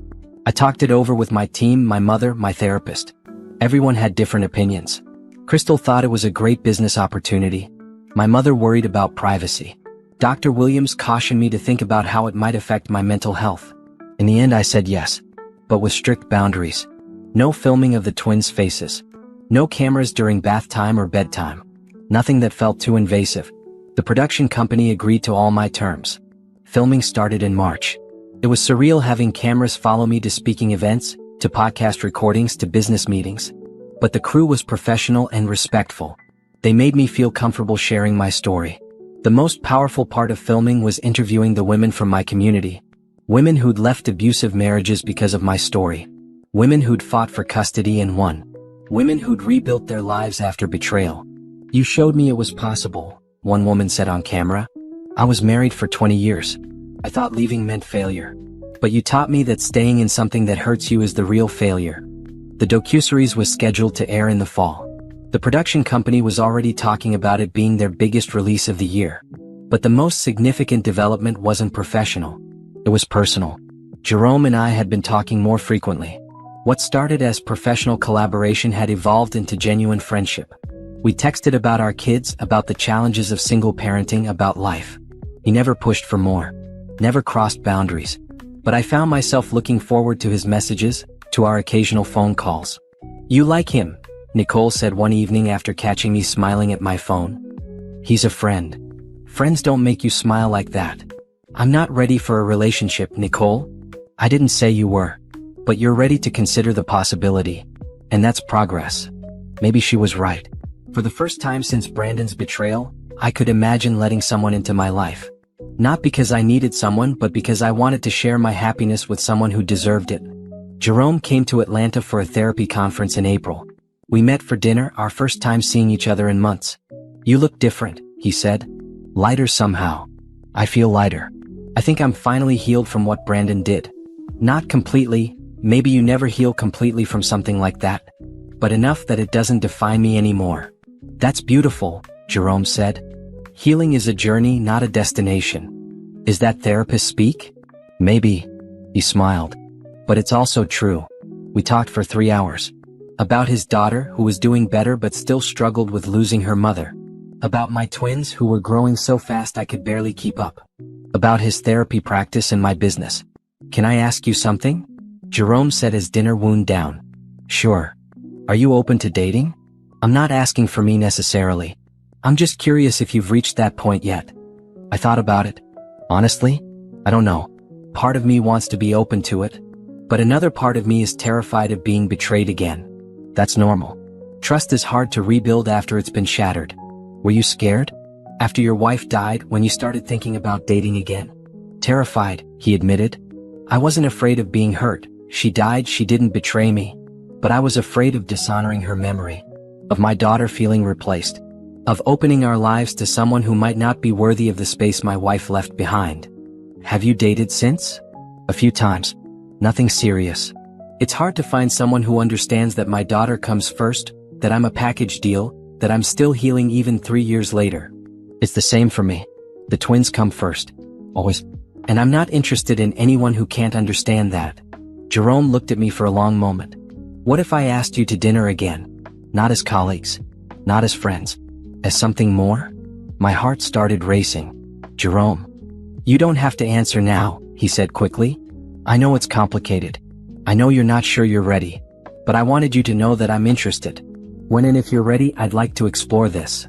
I talked it over with my team, my mother, my therapist. Everyone had different opinions. Crystal thought it was a great business opportunity. My mother worried about privacy. Dr. Williams cautioned me to think about how it might affect my mental health. In the end I said yes, but with strict boundaries. No filming of the twins' faces. No cameras during bath time or bedtime. Nothing that felt too invasive. The production company agreed to all my terms. Filming started in March. It was surreal having cameras follow me to speaking events, to podcast recordings, to business meetings. But the crew was professional and respectful. They made me feel comfortable sharing my story. The most powerful part of filming was interviewing the women from my community. Women who'd left abusive marriages because of my story. Women who'd fought for custody and won. Women who'd rebuilt their lives after betrayal. You showed me it was possible, one woman said on camera. I was married for 20 years. I thought leaving meant failure. But you taught me that staying in something that hurts you is the real failure. The docuseries was scheduled to air in the fall. The production company was already talking about it being their biggest release of the year. But the most significant development wasn't professional. It was personal. Jerome and I had been talking more frequently. What started as professional collaboration had evolved into genuine friendship. We texted about our kids, about the challenges of single parenting, about life. He never pushed for more. Never crossed boundaries. But I found myself looking forward to his messages, to our occasional phone calls. You like him, Nicole said one evening after catching me smiling at my phone. He's a friend. Friends don't make you smile like that. I'm not ready for a relationship, Nicole. I didn't say you were. But you're ready to consider the possibility. And that's progress. Maybe she was right. For the first time since Brandon's betrayal, I could imagine letting someone into my life. Not because I needed someone, but because I wanted to share my happiness with someone who deserved it. Jerome came to Atlanta for a therapy conference in April. We met for dinner, our first time seeing each other in months. You look different, he said. Lighter somehow. I feel lighter. I think I'm finally healed from what Brandon did. Not completely, maybe you never heal completely from something like that. But enough that it doesn't define me anymore. That's beautiful, Jerome said. Healing is a journey, not a destination. Is that therapist speak? Maybe. He smiled. But it's also true. We talked for 3 hours. About his daughter, who was doing better but still struggled with losing her mother. About my twins who were growing so fast I could barely keep up. About his therapy practice and my business. "Can I ask you something?" Jerome said as dinner wound down. "Sure. Are you open to dating?" "I'm not asking for me necessarily. I'm just curious if you've reached that point yet." I thought about it. Honestly, I don't know. Part of me wants to be open to it, but another part of me is terrified of being betrayed again. That's normal. Trust is hard to rebuild after it's been shattered. Were you scared? After your wife died, when you started thinking about dating again? Terrified, he admitted. I wasn't afraid of being hurt. She died, she didn't betray me. But I was afraid of dishonoring her memory. Of my daughter feeling replaced. Of opening our lives to someone who might not be worthy of the space my wife left behind. Have you dated since? A few times. Nothing serious. It's hard to find someone who understands that my daughter comes first, that I'm a package deal, that I'm still healing even 3 years later. It's the same for me. The twins come first. Always. And I'm not interested in anyone who can't understand that. Jerome looked at me for a long moment. What if I asked you to dinner again? Not as colleagues. Not as friends. As something more? My heart started racing. Jerome. You don't have to answer now, he said quickly. I know it's complicated. I know you're not sure you're ready. But I wanted you to know that I'm interested. When and if you're ready, I'd like to explore this.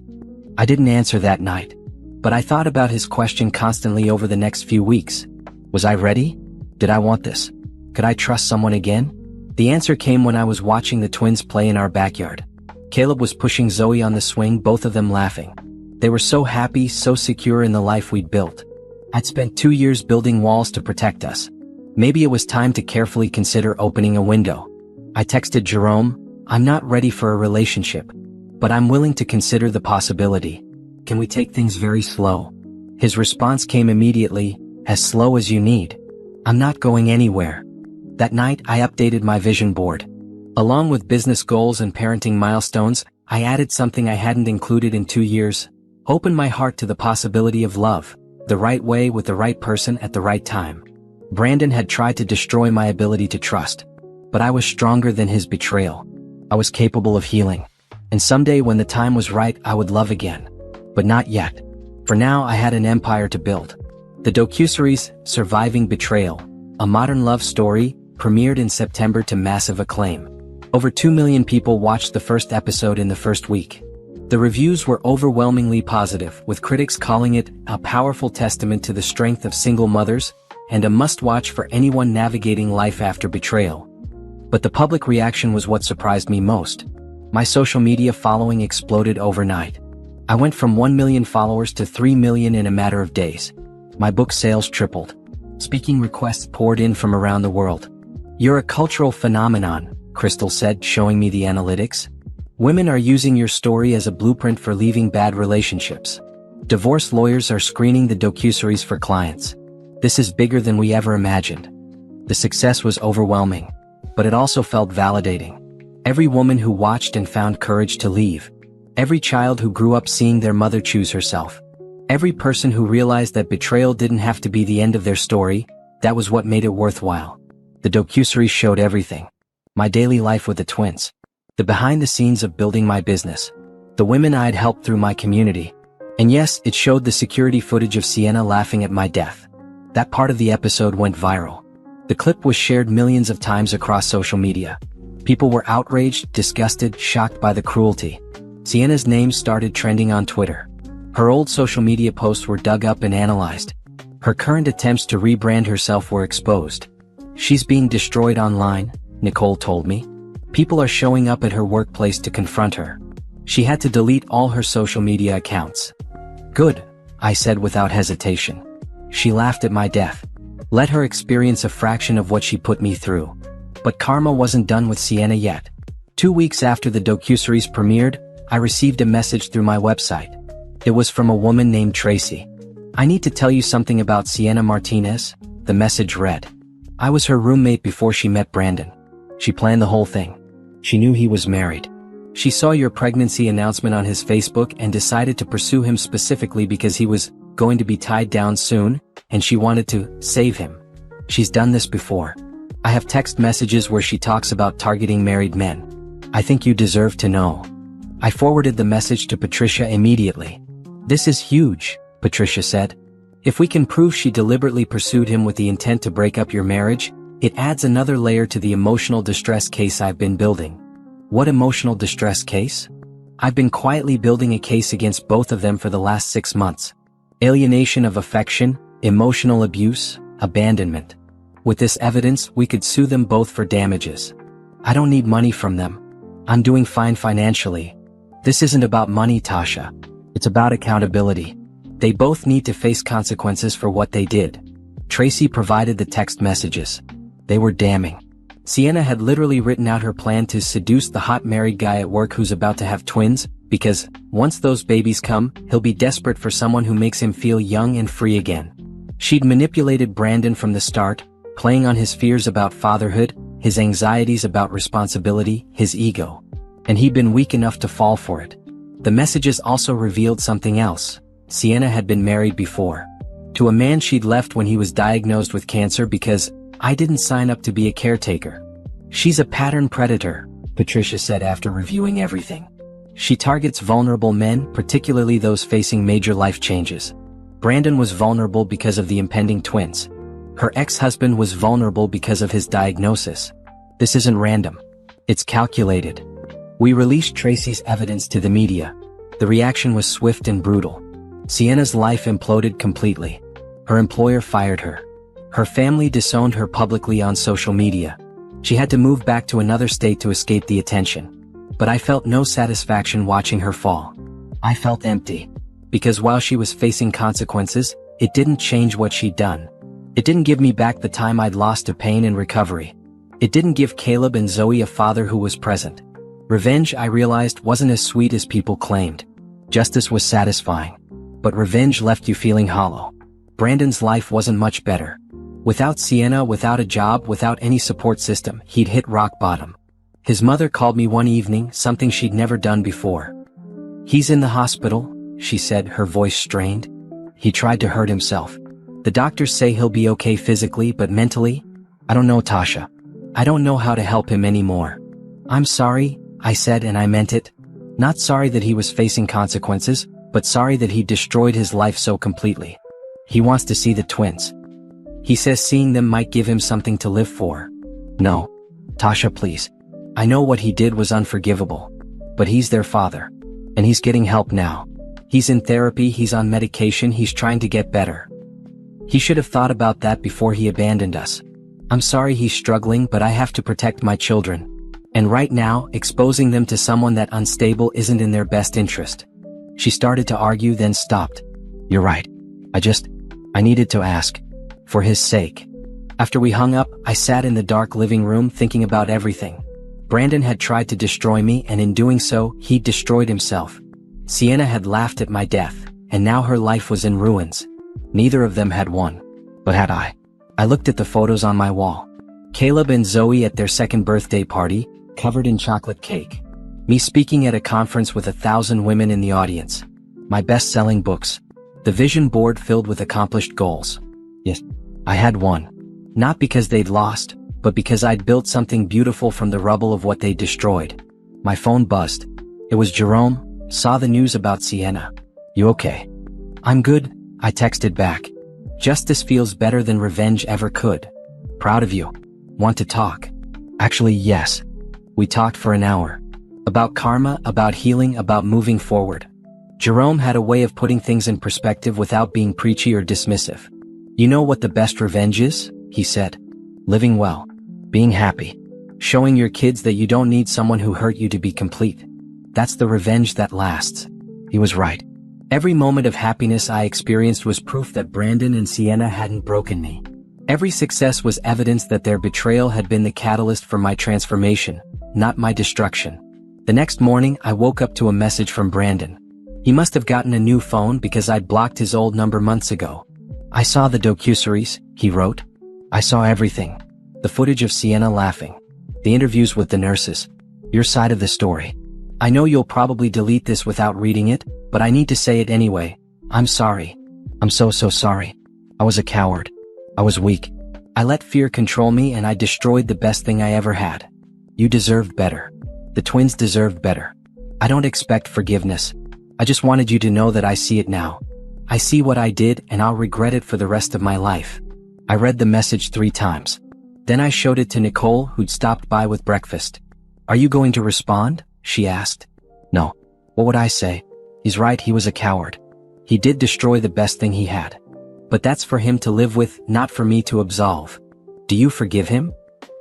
I didn't answer that night. But I thought about his question constantly over the next few weeks. Was I ready? Did I want this? Could I trust someone again? The answer came when I was watching the twins play in our backyard. Caleb was pushing Zoe on the swing, both of them laughing. They were so happy, so secure in the life we'd built. I'd spent 2 years building walls to protect us. Maybe it was time to carefully consider opening a window. I texted Jerome, I'm not ready for a relationship, but I'm willing to consider the possibility. Can we take things very slow? His response came immediately, as slow as you need. I'm not going anywhere. That night I updated my vision board. Along with business goals and parenting milestones, I added something I hadn't included in 2 years. Open my heart to the possibility of love, the right way with the right person at the right time. Brandon had tried to destroy my ability to trust, but I was stronger than his betrayal. I was capable of healing. And someday when the time was right, I would love again. But not yet. For now, I had an empire to build. The docuseries, Surviving Betrayal, a modern love story, premiered in September to massive acclaim. Over 2 million people watched the first episode in the first week. The reviews were overwhelmingly positive, with critics calling it a powerful testament to the strength of single mothers, and a must-watch for anyone navigating life after betrayal. But the public reaction was what surprised me most. My social media following exploded overnight. I went from 1 million followers to 3 million in a matter of days. My book sales tripled. Speaking requests poured in from around the world. You're a cultural phenomenon, Crystal said, showing me the analytics. Women are using your story as a blueprint for leaving bad relationships. Divorce lawyers are screening the docuseries for clients. This is bigger than we ever imagined. The success was overwhelming, but it also felt validating. Every woman who watched and found courage to leave. Every child who grew up seeing their mother choose herself. Every person who realized that betrayal didn't have to be the end of their story, that was what made it worthwhile. The docuseries showed everything. My daily life with the twins. The behind the scenes of building my business. The women I had helped through my community. And yes, it showed the security footage of Sienna laughing at my death. That part of the episode went viral. The clip was shared millions of times across social media. People were outraged, disgusted, shocked by the cruelty. Sienna's name started trending on Twitter. Her old social media posts were dug up and analyzed. Her current attempts to rebrand herself were exposed. She's being destroyed online, Nicole told me. People are showing up at her workplace to confront her. She had to delete all her social media accounts. Good, I said without hesitation. She laughed at my death. Let her experience a fraction of what she put me through. But karma wasn't done with Sienna yet. 2 weeks after the docuseries premiered, I received a message through my website. It was from a woman named Tracy. I need to tell you something about Sienna Martinez, the message read. I was her roommate before she met Brandon. She planned the whole thing. She knew he was married. She saw your pregnancy announcement on his Facebook and decided to pursue him specifically because he was going to be tied down soon, and she wanted to save him. She's done this before. I have text messages where she talks about targeting married men. I think you deserve to know. I forwarded the message to Patricia immediately. This is huge, Patricia said. If we can prove she deliberately pursued him with the intent to break up your marriage, it adds another layer to the emotional distress case I've been building. What emotional distress case? I've been quietly building a case against both of them for the last 6 months. Alienation of affection, emotional abuse, abandonment. With this evidence, we could sue them both for damages. I don't need money from them. I'm doing fine financially. This isn't about money, Tasha. It's about accountability. They both need to face consequences for what they did. Tracy provided the text messages. They were damning. Sienna had literally written out her plan to seduce the hot married guy at work who's about to have twins, because, once those babies come, he'll be desperate for someone who makes him feel young and free again. She'd manipulated Brandon from the start, playing on his fears about fatherhood, his anxieties about responsibility, his ego. And he'd been weak enough to fall for it. The messages also revealed something else. Sienna had been married before. To a man she'd left when he was diagnosed with cancer because I didn't sign up to be a caretaker. She's a pattern predator, Patricia said after reviewing everything. She targets vulnerable men, particularly those facing major life changes. Brandon was vulnerable because of the impending twins. Her ex-husband was vulnerable because of his diagnosis. This isn't random. It's calculated. We released Tracy's evidence to the media. The reaction was swift and brutal. Sienna's life imploded completely. Her employer fired her. Her family disowned her publicly on social media. She had to move back to another state to escape the attention. But I felt no satisfaction watching her fall. I felt empty. Because while she was facing consequences, it didn't change what she'd done. It didn't give me back the time I'd lost to pain and recovery. It didn't give Caleb and Zoe a father who was present. Revenge, I realized, wasn't as sweet as people claimed. Justice was satisfying. But revenge left you feeling hollow. Brandon's life wasn't much better. Without Sienna, without a job, without any support system, he'd hit rock bottom. His mother called me one evening, something she'd never done before. "He's in the hospital," she said, her voice strained. "He tried to hurt himself. The doctors say he'll be okay physically, but mentally? I don't know, Tasha. I don't know how to help him anymore." "I'm sorry," I said, and I meant it. Not sorry that he was facing consequences, but sorry that he destroyed his life so completely. He wants to see the twins. He says seeing them might give him something to live for. No. Tasha, please. I know what he did was unforgivable. But he's their father. And he's getting help now. He's in therapy, he's on medication, he's trying to get better. He should have thought about that before he abandoned us. I'm sorry he's struggling, but I have to protect my children. And right now, exposing them to someone that unstable isn't in their best interest. She started to argue, then stopped. You're right. I needed to ask. For his sake. After we hung up, I sat in the dark living room thinking about everything. Brandon had tried to destroy me, and in doing so, he'd destroyed himself. Sienna had laughed at my death, and now her life was in ruins. Neither of them had won. But had I? I looked at the photos on my wall. Caleb and Zoe at their second birthday party, covered in chocolate cake. Me speaking at a conference with 1,000 women in the audience. My best-selling books. The vision board filled with accomplished goals. Yes, I had won. Not because they'd lost, but because I'd built something beautiful from the rubble of what they'd destroyed. My phone buzzed. It was Jerome. Saw the news about Sienna. You okay? I'm good, I texted back. Justice feels better than revenge ever could. Proud of you. Want to talk? Actually, yes. We talked for an hour. About karma, about healing, about moving forward. Jerome had a way of putting things in perspective without being preachy or dismissive. You know what the best revenge is? He said. Living well. Being happy. Showing your kids that you don't need someone who hurt you to be complete. That's the revenge that lasts. He was right. Every moment of happiness I experienced was proof that Brandon and Sienna hadn't broken me. Every success was evidence that their betrayal had been the catalyst for my transformation, not my destruction. The next morning, I woke up to a message from Brandon. He must have gotten a new phone because I'd blocked his old number months ago. I saw the docuseries, he wrote. I saw everything. The footage of Sienna laughing. The interviews with the nurses. Your side of the story. I know you'll probably delete this without reading it, but I need to say it anyway. I'm sorry. I'm so sorry. I was a coward. I was weak. I let fear control me and I destroyed the best thing I ever had. You deserved better. The twins deserved better. I don't expect forgiveness. I just wanted you to know that I see it now. I see what I did and I'll regret it for the rest of my life. I read the message 3 times. Then I showed it to Nicole, who'd stopped by with breakfast. Are you going to respond? She asked. No. What would I say? He's right, he was a coward. He did destroy the best thing he had. But that's for him to live with, not for me to absolve. Do you forgive him?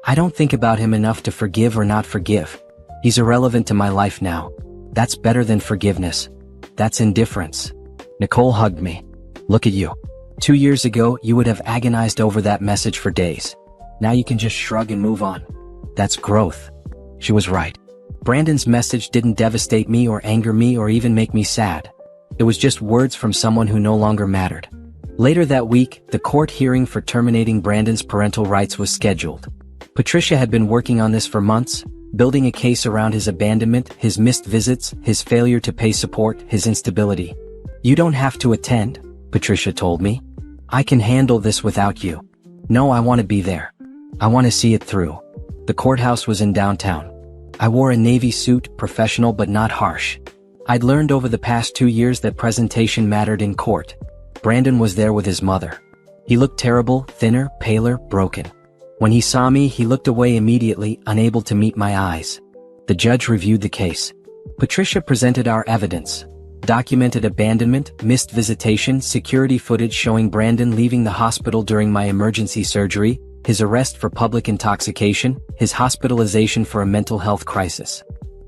I don't think about him enough to forgive or not forgive. He's irrelevant to my life now. That's better than forgiveness. That's indifference. Nicole hugged me. Look at you. 2 years ago, you would have agonized over that message for days. Now you can just shrug and move on. That's growth. She was right. Brandon's message didn't devastate me or anger me or even make me sad. It was just words from someone who no longer mattered. Later that week, the court hearing for terminating Brandon's parental rights was scheduled. Patricia had been working on this for months, building a case around his abandonment, his missed visits, his failure to pay support, his instability. You don't have to attend, Patricia told me. I can handle this without you. No, I want to be there. I want to see it through. The courthouse was in downtown. I wore a navy suit, professional but not harsh. I'd learned over the past 2 years that presentation mattered in court. Brandon was there with his mother. He looked terrible, thinner, paler, broken. When he saw me, he looked away immediately, unable to meet my eyes. The judge reviewed the case. Patricia presented our evidence. Documented abandonment, missed visitation, security footage showing Brandon leaving the hospital during my emergency surgery, his arrest for public intoxication, his hospitalization for a mental health crisis.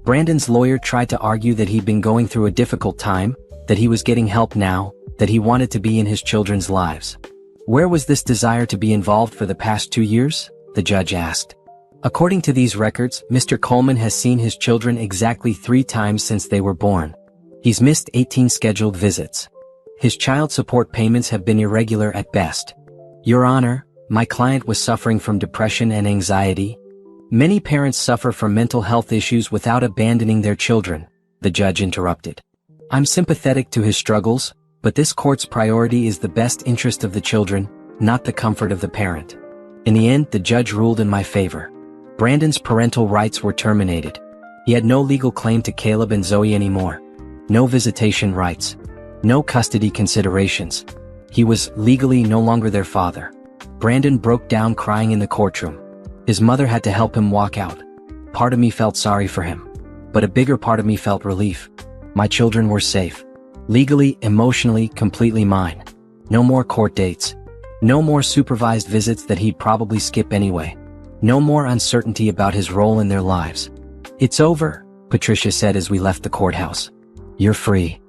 Brandon's lawyer tried to argue that he'd been going through a difficult time, that he was getting help now, that he wanted to be in his children's lives. Where was this desire to be involved for the past 2 years? The judge asked. According to these records, Mr. Coleman has seen his children exactly 3 times since they were born. He's missed 18 scheduled visits. His child support payments have been irregular at best. Your Honor, my client was suffering from depression and anxiety. Many parents suffer from mental health issues without abandoning their children, the judge interrupted. I'm sympathetic to his struggles, but this court's priority is the best interest of the children, not the comfort of the parent. In the end, the judge ruled in my favor. Brandon's parental rights were terminated. He had no legal claim to Caleb and Zoe anymore. No visitation rights. No custody considerations. He was legally no longer their father. Brandon broke down crying in the courtroom. His mother had to help him walk out. Part of me felt sorry for him. But a bigger part of me felt relief. My children were safe. Legally, emotionally, completely mine. No more court dates. No more supervised visits that he'd probably skip anyway. No more uncertainty about his role in their lives. It's over, Patricia said as we left the courthouse. You're free.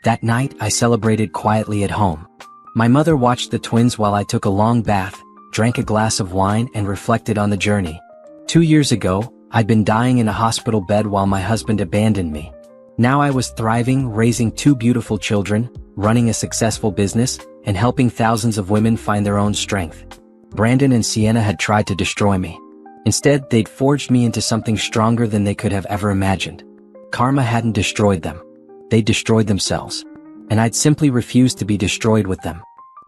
That night, I celebrated quietly at home. My mother watched the twins while I took a long bath, drank a glass of wine and reflected on the journey. 2 years ago, I'd been dying in a hospital bed while my husband abandoned me. Now I was thriving, raising 2 beautiful children, running a successful business, and helping thousands of women find their own strength. Brandon and Sienna had tried to destroy me. Instead, they'd forged me into something stronger than they could have ever imagined. Karma hadn't destroyed them. They destroyed themselves. And I'd simply refused to be destroyed with them.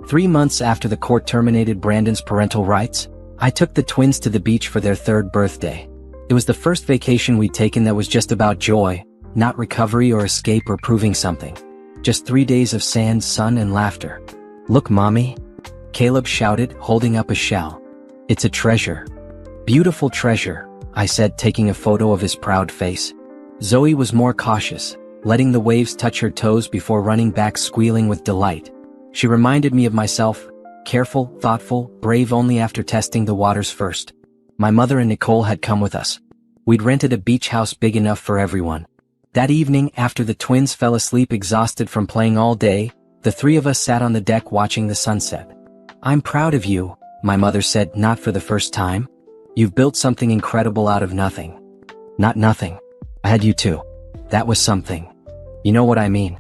3 months after the court terminated Brandon's parental rights, I took the twins to the beach for their 3rd birthday. It was the first vacation we'd taken that was just about joy, not recovery or escape or proving something. Just 3 days of sand, sun, and laughter. Look, Mommy, Caleb shouted, holding up a shell. It's a treasure. Beautiful treasure, I said, taking a photo of his proud face. Zoe was more cautious, letting the waves touch her toes before running back squealing with delight. She reminded me of myself, careful, thoughtful, brave only after testing the waters first. My mother and Nicole had come with us. We'd rented a beach house big enough for everyone. That evening, after the twins fell asleep exhausted from playing all day, the 3 of us sat on the deck watching the sunset. I'm proud of you, my mother said, not for the first time. You've built something incredible out of nothing. Not nothing. I had you too. That was something. You know what I mean.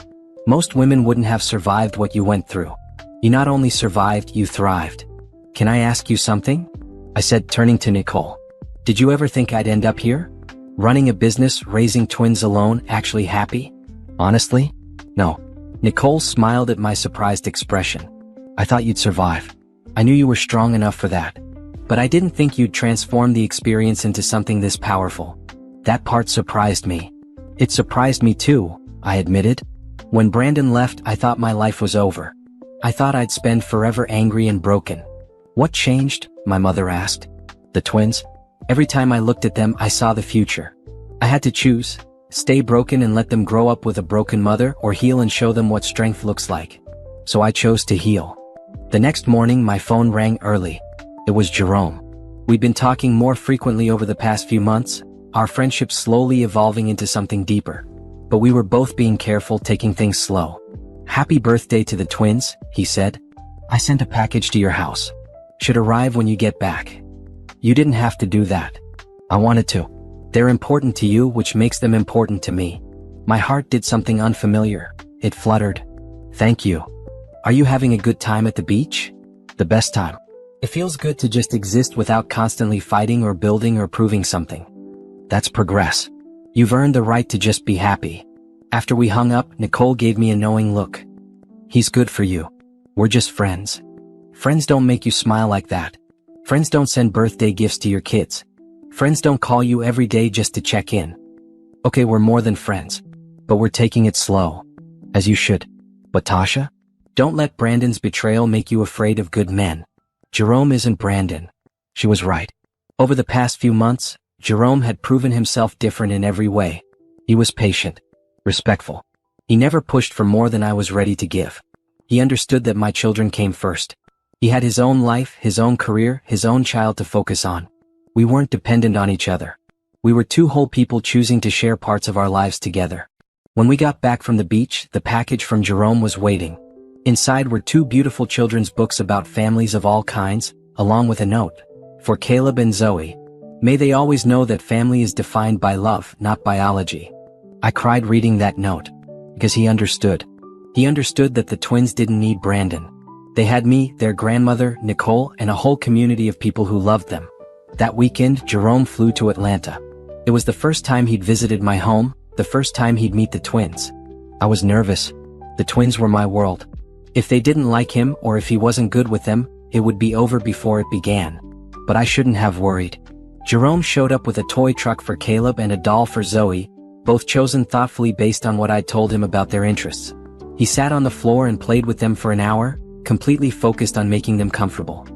Most women wouldn't have survived what you went through. You not only survived, you thrived. Can I ask you something? I said, turning to Nicole. Did you ever think I'd end up here? Running a business, raising twins alone, actually happy? Honestly? No. Nicole smiled at my surprised expression. I thought you'd survive. I knew you were strong enough for that. But I didn't think you'd transform the experience into something this powerful. That part surprised me. It surprised me too, I admitted. When Brandon left, I thought my life was over. I thought I'd spend forever angry and broken. What changed? My mother asked. The twins. Every time I looked at them, I saw the future. I had to choose: stay broken and let them grow up with a broken mother, or heal and show them what strength looks like. So I chose to heal. The next morning, my phone rang early. It was Jerome. We'd been talking more frequently over the past few months, our friendship slowly evolving into something deeper. But we were both being careful, taking things slow. "Happy birthday to the twins," he said. "I sent a package to your house. Should arrive when you get back." "You didn't have to do that. I wanted to. They're important to you, which makes them important to me." My heart did something unfamiliar. It fluttered. "Thank you. Are you having a good time at the beach?" "The best time. It feels good to just exist without constantly fighting or building or proving something." "That's progress. You've earned the right to just be happy." After we hung up, Nicole gave me a knowing look. "He's good for you. We're just friends." "Friends don't make you smile like that. Friends don't send birthday gifts to your kids. Friends don't call you every day just to check in." "Okay, we're more than friends. But we're taking it slow." "As you should." "But Tasha? Don't let Brandon's betrayal make you afraid of good men. Jerome isn't Brandon." She was right. Over the past few months, Jerome had proven himself different in every way. He was patient, respectful. He never pushed for more than I was ready to give. He understood that my children came first. He had his own life, his own career, his own child to focus on. We weren't dependent on each other. We were two whole people choosing to share parts of our lives together. When we got back from the beach, the package from Jerome was waiting. Inside were two beautiful children's books about families of all kinds, along with a note. "For Caleb and Zoe. May they always know that family is defined by love, not biology." I cried reading that note. Because he understood. He understood that the twins didn't need Brandon. They had me, their grandmother, Nicole, and a whole community of people who loved them. That weekend, Jerome flew to Atlanta. It was the first time he'd visited my home, the first time he'd meet the twins. I was nervous. The twins were my world. If they didn't like him, or if he wasn't good with them, it would be over before it began. But I shouldn't have worried. Jerome showed up with a toy truck for Caleb and a doll for Zoe, both chosen thoughtfully based on what I'd told him about their interests. He sat on the floor and played with them for an hour, completely focused on making them comfortable.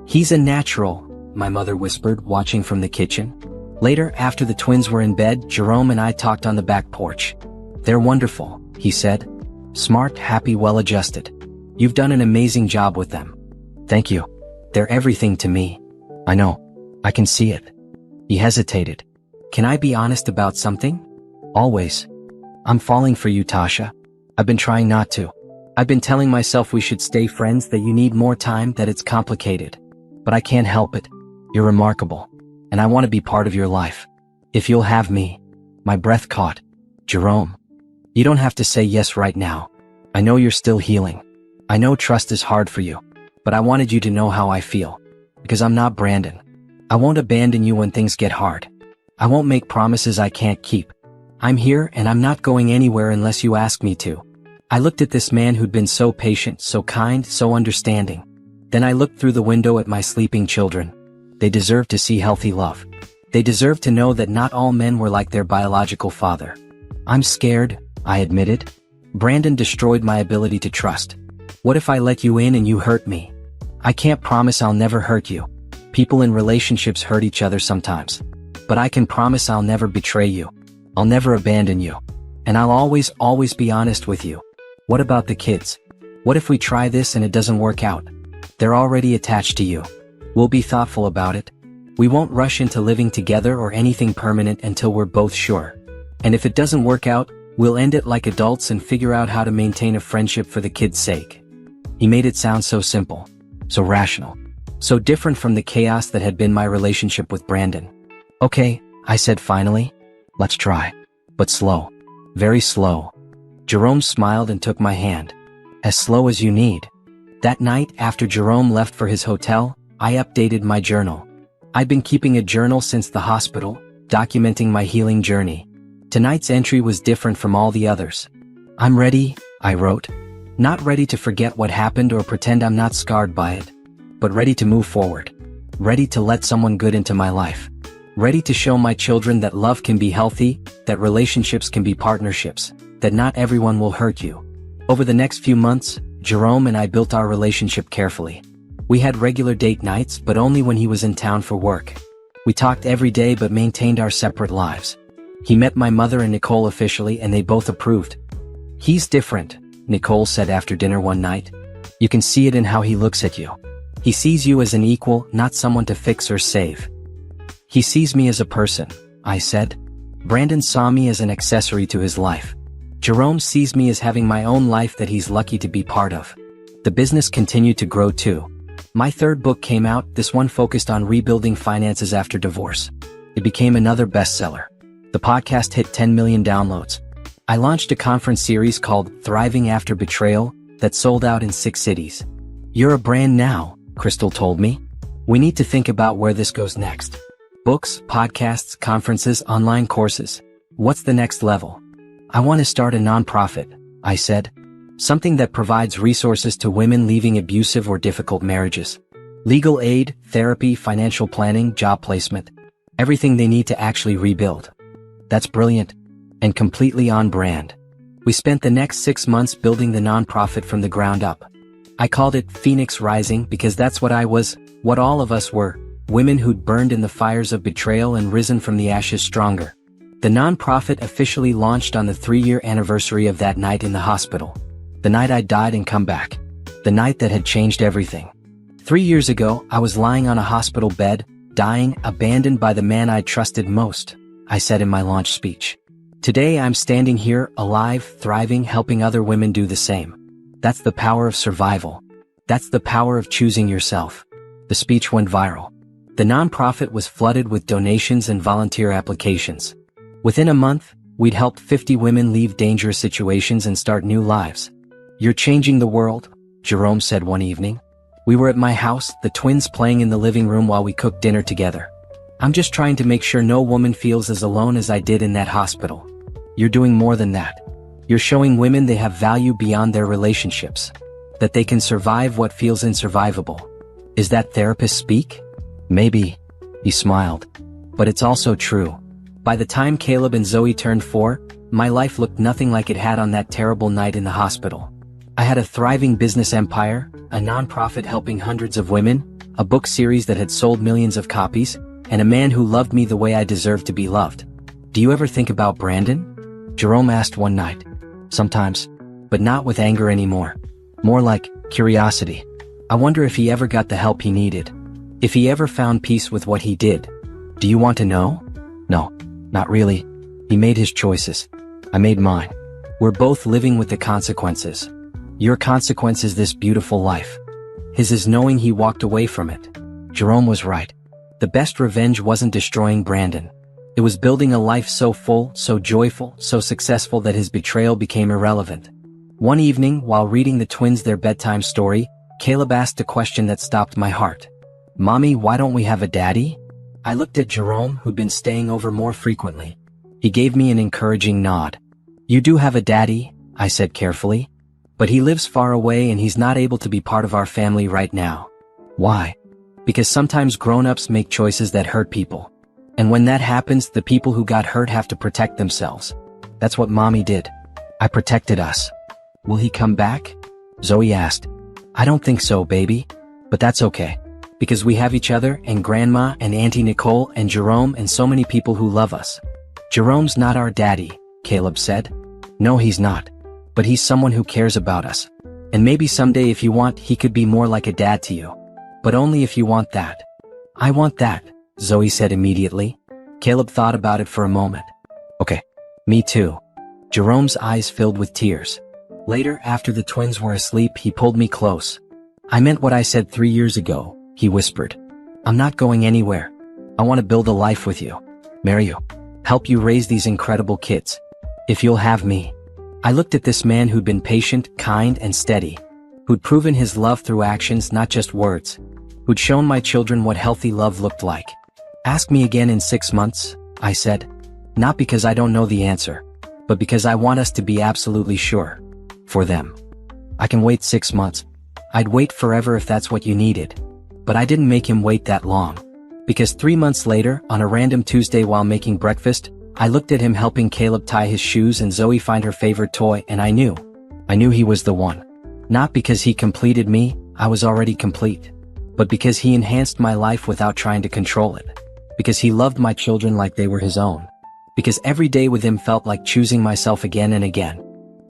"He's a natural," my mother whispered, watching from the kitchen. Later, after the twins were in bed, Jerome and I talked on the back porch. "They're wonderful," he said. "Smart, happy, well-adjusted. You've done an amazing job with them." "Thank you. They're everything to me." "I know. I can see it." He hesitated. "Can I be honest about something?" "Always." "I'm falling for you, Tasha. I've been trying not to. I've been telling myself we should stay friends, that you need more time, that it's complicated. But I can't help it. You're remarkable. And I want to be part of your life. If you'll have me." My breath caught. "Jerome. You don't have to say yes right now. I know you're still healing. I know trust is hard for you. But I wanted you to know how I feel. Because I'm not Brandon. I won't abandon you when things get hard. I won't make promises I can't keep. I'm here, and I'm not going anywhere unless you ask me to." I looked at this man who'd been so patient, so kind, so understanding. Then I looked through the window at my sleeping children. They deserved to see healthy love. They deserved to know that not all men were like their biological father. "I'm scared," I admitted. "Brandon destroyed my ability to trust. What if I let you in and you hurt me? I can't promise I'll never hurt you. People in relationships hurt each other sometimes. But I can promise I'll never betray you. I'll never abandon you. And I'll always, always be honest with you." "What about the kids? What if we try this and it doesn't work out? They're already attached to you. We'll be thoughtful about it. We won't rush into living together or anything permanent until we're both sure. And if it doesn't work out, we'll end it like adults and figure out how to maintain a friendship for the kids' sake." He made it sound so simple, so rational, so different from the chaos that had been my relationship with Brandon. "Okay," I said finally. "Let's try. But slow. Very slow." Jerome smiled and took my hand. "As slow as you need." That night, after Jerome left for his hotel, I updated my journal. I'd been keeping a journal since the hospital, documenting my healing journey. Tonight's entry was different from all the others. "I'm ready," I wrote. "Not ready to forget what happened or pretend I'm not scarred by it. But ready to move forward. Ready to let someone good into my life. Ready to show my children that love can be healthy, that relationships can be partnerships. that not everyone will hurt you. Over the next few months, Jerome and I built our relationship carefully. We had regular date nights, but only when he was in town for work. We talked every day but maintained our separate lives. He met my mother and Nicole officially, and they both approved. "He's different," Nicole said after dinner one night. "You can see it in how he looks at you. He sees you as an equal, not someone to fix or save." "He sees me as a person," I said. "Brandon saw me as an accessory to his life. Jerome sees me as having my own life that he's lucky to be part of." The business continued to grow too. My third book came out, this one focused on rebuilding finances after divorce. It became another bestseller. The podcast hit 10 million downloads. I launched a conference series called Thriving After Betrayal that sold out in 6 cities. "You're a brand now," Crystal told me. "We need to think about where this goes next. Books, podcasts, conferences, online courses. What's the next level?" "I want to start a nonprofit," I said. "Something that provides resources to women leaving abusive or difficult marriages. Legal aid, therapy, financial planning, job placement. Everything they need to actually rebuild." "That's brilliant. And completely on brand." We spent the next 6 months building the nonprofit from the ground up. I called it Phoenix Rising because that's what I was, what all of us were, women who'd burned in the fires of betrayal and risen from the ashes stronger. The nonprofit officially launched on the 3-year anniversary of that night in the hospital. The night I died and come back. The night that had changed everything. 3 years ago, I was lying on a hospital bed, dying, abandoned by the man I trusted most, I said in my launch speech. Today I'm standing here, alive, thriving, helping other women do the same. That's the power of survival. That's the power of choosing yourself. The speech went viral. The nonprofit was flooded with donations and volunteer applications. Within a month, we'd helped 50 women leave dangerous situations and start new lives. "You're changing the world," Jerome said one evening. We were at my house, the twins playing in the living room while we cooked dinner together. "I'm just trying to make sure no woman feels as alone as I did in that hospital." "You're doing more than that. You're showing women they have value beyond their relationships. That they can survive what feels insurvivable." "Is that therapist speak?" "Maybe," he smiled. "But it's also true. By the time Caleb and Zoe turned 4, my life looked nothing like it had on that terrible night in the hospital. I had a thriving business empire, a nonprofit helping hundreds of women, a book series that had sold millions of copies, and a man who loved me the way I deserved to be loved." "Do you ever think about Brandon?" Jerome asked one night. "Sometimes. But not with anger anymore. More like curiosity. I wonder if he ever got the help he needed. If he ever found peace with what he did." "Do you want to know?" "No, not really. He made his choices. I made mine. We're both living with the consequences. Your consequence is this beautiful life. His is knowing he walked away from it." Jerome was right. The best revenge wasn't destroying Brandon. It was building a life so full, so joyful, so successful that his betrayal became irrelevant. One evening, while reading the twins their bedtime story, Caleb asked a question that stopped my heart. "Mommy, why don't we have a daddy?" I looked at Jerome, who'd been staying over more frequently. He gave me an encouraging nod. "You do have a daddy," I said carefully. "But he lives far away and he's not able to be part of our family right now." "Why?" "Because sometimes grown-ups make choices that hurt people. And when that happens, the people who got hurt have to protect themselves. That's what Mommy did. I protected us." "Will he come back?" Zoe asked. "I don't think so, baby. But that's okay. Because we have each other and Grandma and Auntie Nicole and Jerome and so many people who love us." "Jerome's not our daddy," Caleb said. "No, he's not. But he's someone who cares about us. And maybe someday if you want, he could be more like a dad to you. But only if you want that." "I want that," Zoe said immediately. Caleb thought about it for a moment. "Okay, me too." Jerome's eyes filled with tears. Later, after the twins were asleep, he pulled me close. "I meant what I said 3 years ago," he whispered. "I'm not going anywhere. I want to build a life with you. Marry you. Help you raise these incredible kids. If you'll have me." I looked at this man who'd been patient, kind, and steady. Who'd proven his love through actions, not just words. Who'd shown my children what healthy love looked like. "Ask me again in 6 months," I said. "Not because I don't know the answer, but because I want us to be absolutely sure. For them. I can wait 6 months. I'd wait forever if that's what you needed." But I didn't make him wait that long. Because 3 months later, on a random Tuesday while making breakfast, I looked at him helping Caleb tie his shoes and Zoe find her favorite toy, and I knew he was the one. Not because he completed me, I was already complete. But because he enhanced my life without trying to control it. Because he loved my children like they were his own. Because every day with him felt like choosing myself again and again.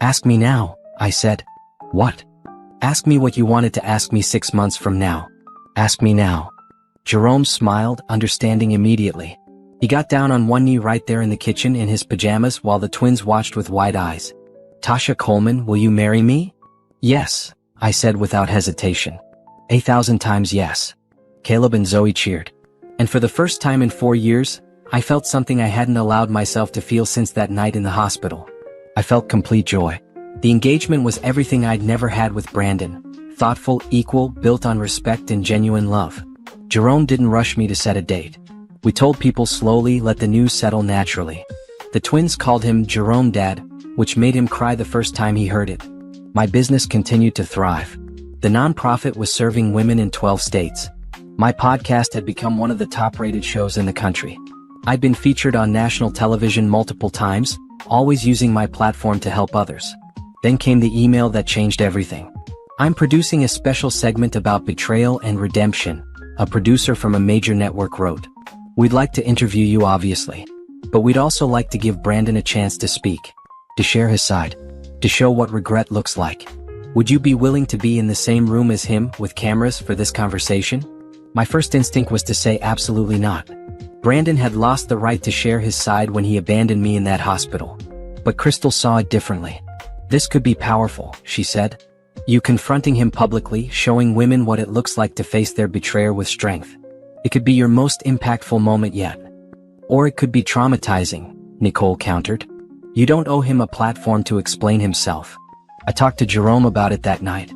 Ask me now, I said. What? Ask me what you wanted to ask me 6 months from now. Ask me now. Jerome smiled, understanding immediately. He got down on one knee right there in the kitchen in his pajamas while the twins watched with wide eyes. Tasha Coleman, will you marry me? Yes, I said without hesitation. 1,000 times yes. Caleb and Zoe cheered. And for the first time in 4 years, I felt something I hadn't allowed myself to feel since that night in the hospital. I felt complete joy. The engagement was everything I'd never had with Brandon. Thoughtful, equal, built on respect and genuine love. Jerome didn't rush me to set a date. We told people slowly, let the news settle naturally. The twins called him Jerome Dad, which made him cry the first time he heard it. My business continued to thrive. The nonprofit was serving women in 12 states. My podcast had become one of the top-rated shows in the country. I'd been featured on national television multiple times, always using my platform to help others. Then came the email that changed everything. I'm producing a special segment about betrayal and redemption, a producer from a major network wrote. We'd like to interview you obviously. But we'd also like to give Brandon a chance to speak. To share his side. To show what regret looks like. Would you be willing to be in the same room as him with cameras for this conversation? My first instinct was to say absolutely not. Brandon had lost the right to share his side when he abandoned me in that hospital. But Crystal saw it differently. This could be powerful, she said. You confronting him publicly, showing women what it looks like to face their betrayer with strength. It could be your most impactful moment yet. Or it could be traumatizing, Nicole countered. You don't owe him a platform to explain himself. I talked to Jerome about it that night.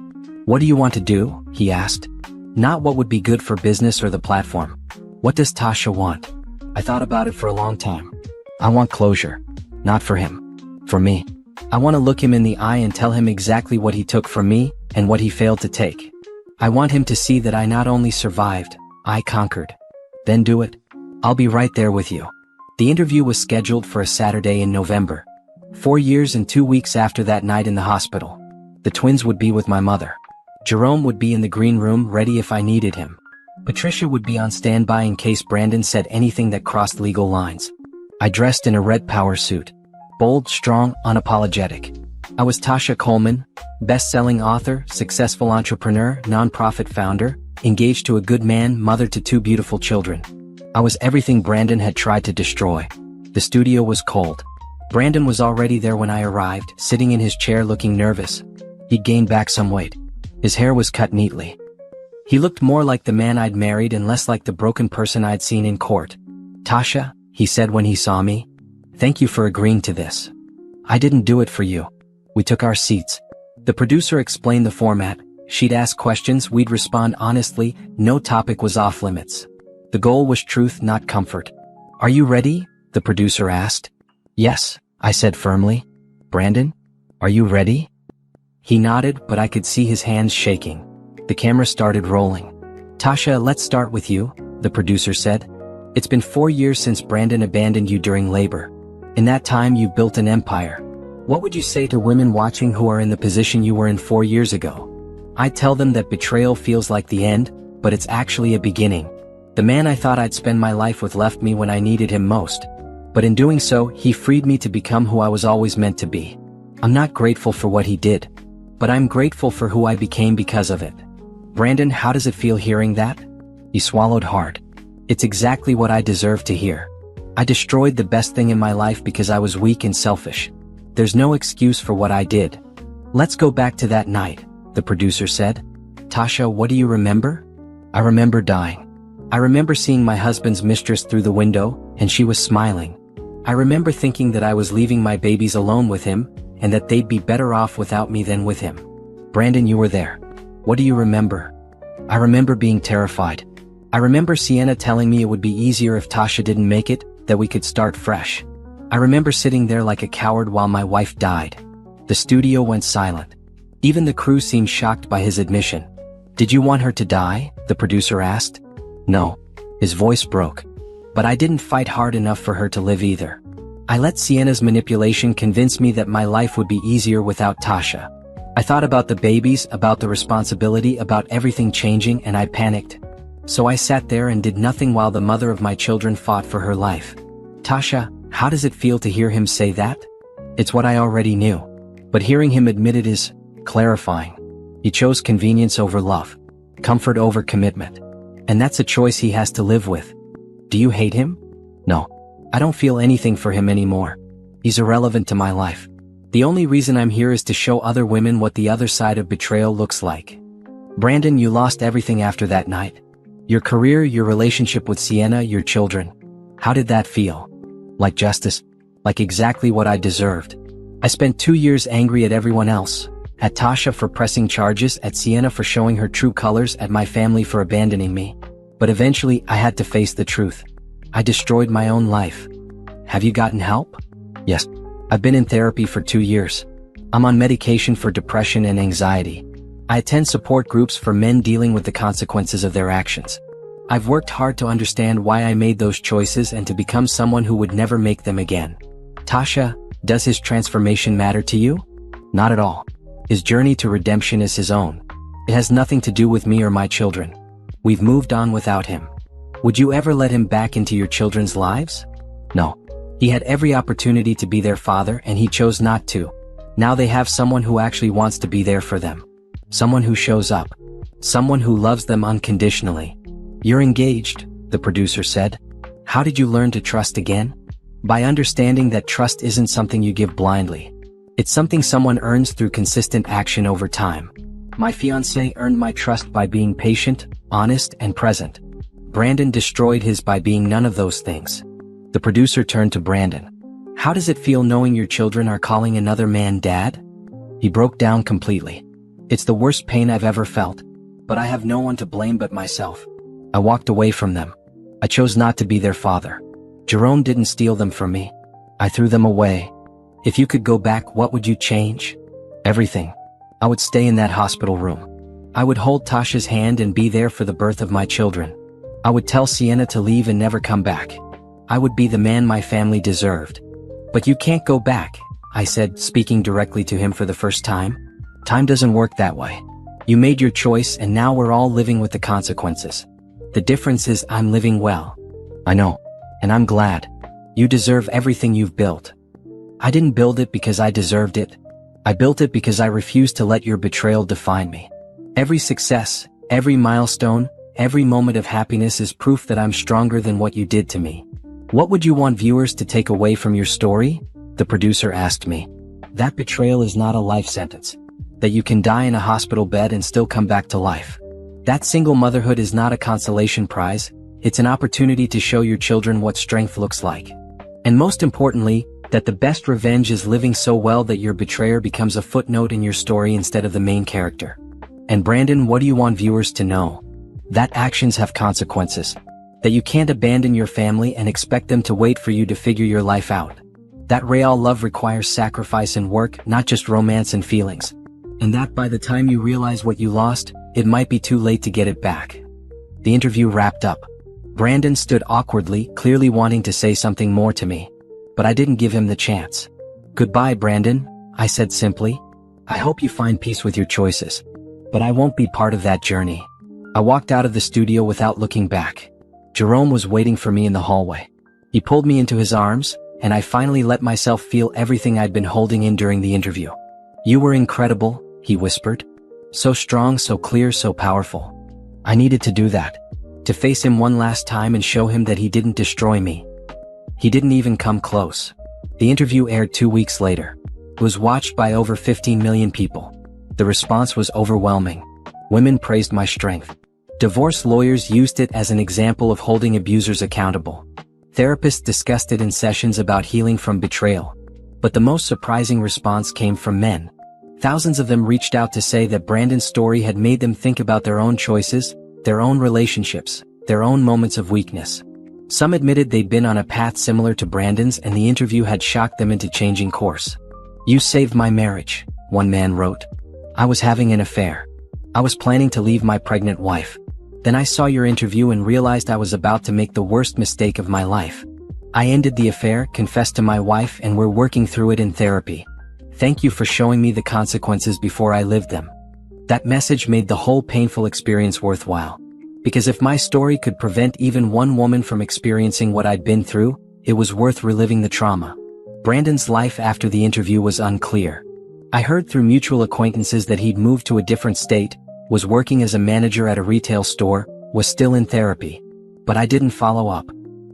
What do you want to do? He asked. Not what would be good for business or the platform. What does Tasha want? I thought about it for a long time. I want closure. Not for him. For me. I want to look him in the eye and tell him exactly what he took from me and what he failed to take. I want him to see that I not only survived, I conquered. Then do it. I'll be right there with you. The interview was scheduled for a Saturday in November. 4 years and 2 weeks after that night in the hospital. The twins would be with my mother. Jerome would be in the green room ready if I needed him. Patricia would be on standby in case Brandon said anything that crossed legal lines. I dressed in a red power suit. Bold, strong, unapologetic. I was Tasha Coleman, best-selling author, successful entrepreneur, nonprofit founder, engaged to a good man, mother to 2 beautiful children. I was everything Brandon had tried to destroy. The studio was cold. Brandon was already there when I arrived, sitting in his chair looking nervous. He'd gained back some weight. His hair was cut neatly. He looked more like the man I'd married and less like the broken person I'd seen in court. Tasha, he said when he saw me. Thank you for agreeing to this. I didn't do it for you. We took our seats. The producer explained the format. She'd ask questions, we'd respond honestly, no topic was off limits. The goal was truth, not comfort. Are you ready? The producer asked. Yes, I said firmly. Brandon, are you ready? He nodded, but I could see his hands shaking. The camera started rolling. Tasha, let's start with you, the producer said. It's been 4 years since Brandon abandoned you during labor. In that time, you've built an empire. What would you say to women watching who are in the position you were in 4 years ago? I tell them that betrayal feels like the end, but it's actually a beginning. The man I thought I'd spend my life with left me when I needed him most. But in doing so, he freed me to become who I was always meant to be. I'm not grateful for what he did, but I'm grateful for who I became because of it. Brandon, how does it feel hearing that? He swallowed hard. It's exactly what I deserve to hear. I destroyed the best thing in my life because I was weak and selfish. There's no excuse for what I did. Let's go back to that night, the producer said. Tasha, what do you remember? I remember dying. I remember seeing my husband's mistress through the window, and she was smiling. I remember thinking that I was leaving my babies alone with him, and that they'd be better off without me than with him. Brandon, you were there. What do you remember? I remember being terrified. I remember Sienna telling me it would be easier if Tasha didn't make it, that we could start fresh. I remember sitting there like a coward while my wife died. The studio went silent. Even the crew seemed shocked by his admission. Did you want her to die? The producer asked. No. His voice broke. But I didn't fight hard enough for her to live either. I let Sienna's manipulation convince me that my life would be easier without Tasha. I thought about the babies, about the responsibility, about everything changing, and I panicked. So I sat there and did nothing while the mother of my children fought for her life. Tasha, how does it feel to hear him say that? It's what I already knew. But hearing him admit it is clarifying. He chose convenience over love, comfort over commitment. And that's a choice he has to live with. Do you hate him? No. I don't feel anything for him anymore. He's irrelevant to my life. The only reason I'm here is to show other women what the other side of betrayal looks like. Brandon, you lost everything after that night. Your career, your relationship with Sienna, your children. How did that feel? Like justice? Like exactly what I deserved. I spent 2 years angry at everyone else. At Tasha for pressing charges, at Sienna for showing her true colors, at my family for abandoning me. But eventually, I had to face the truth. I destroyed my own life. Have you gotten help? Yes. I've been in therapy for 2 years. I'm on medication for depression and anxiety. I attend support groups for men dealing with the consequences of their actions. I've worked hard to understand why I made those choices and to become someone who would never make them again. Tasha, does his transformation matter to you? Not at all. His journey to redemption is his own. It has nothing to do with me or my children. We've moved on without him. Would you ever let him back into your children's lives? No. He had every opportunity to be their father and he chose not to. Now they have someone who actually wants to be there for them. Someone who shows up. Someone who loves them unconditionally. You're engaged, the producer said. How did you learn to trust again? By understanding that trust isn't something you give blindly. It's something someone earns through consistent action over time. My fiancé earned my trust by being patient, honest, and present. Brandon destroyed his by being none of those things. The producer turned to Brandon. How does it feel knowing your children are calling another man dad? He broke down completely. It's the worst pain I've ever felt, but I have no one to blame but myself. I walked away from them. I chose not to be their father. Jerome didn't steal them from me. I threw them away. If you could go back, what would you change? Everything. I would stay in that hospital room. I would hold Tasha's hand and be there for the birth of my children. I would tell Sienna to leave and never come back. I would be the man my family deserved. But you can't go back, I said, speaking directly to him for the first time. Time doesn't work that way. You made your choice and now we're all living with the consequences. The difference is I'm living well. I know. And I'm glad. You deserve everything you've built. I didn't build it because I deserved it. I built it because I refused to let your betrayal define me. Every success, every milestone, every moment of happiness is proof that I'm stronger than what you did to me. What would you want viewers to take away from your story? The producer asked me. That betrayal is not a life sentence. That you can die in a hospital bed and still come back to life. That single motherhood is not a consolation prize. It's an opportunity to show your children what strength looks like. And most importantly, that the best revenge is living so well that your betrayer becomes a footnote in your story instead of the main character. And Brandon, what do you want viewers to know? That actions have consequences. That you can't abandon your family and expect them to wait for you to figure your life out. That real love requires sacrifice and work, not just romance and feelings. And that by the time you realize what you lost, it might be too late to get it back. The interview wrapped up. Brandon stood awkwardly, clearly wanting to say something more to me. But I didn't give him the chance. Goodbye, Brandon, I said simply. I hope you find peace with your choices. But I won't be part of that journey. I walked out of the studio without looking back. Jerome was waiting for me in the hallway. He pulled me into his arms, and I finally let myself feel everything I'd been holding in during the interview. You were incredible, he whispered. So strong, so clear, so powerful. I needed to do that. To face him one last time and show him that he didn't destroy me. He didn't even come close. The interview aired 2 weeks later. It was watched by over 15 million people. The response was overwhelming. Women praised my strength. Divorce lawyers used it as an example of holding abusers accountable. Therapists discussed it in sessions about healing from betrayal. But the most surprising response came from men. Thousands of them reached out to say that Brandon's story had made them think about their own choices, their own relationships, their own moments of weakness. Some admitted they'd been on a path similar to Brandon's and the interview had shocked them into changing course. You saved my marriage, one man wrote. I was having an affair. I was planning to leave my pregnant wife. Then I saw your interview and realized I was about to make the worst mistake of my life. I ended the affair, confessed to my wife, and we're working through it in therapy. Thank you for showing me the consequences before I lived them. That message made the whole painful experience worthwhile. Because if my story could prevent even one woman from experiencing what I'd been through, it was worth reliving the trauma. Brandon's life after the interview was unclear. I heard through mutual acquaintances that he'd moved to a different state, was working as a manager at a retail store, was still in therapy. But I didn't follow up.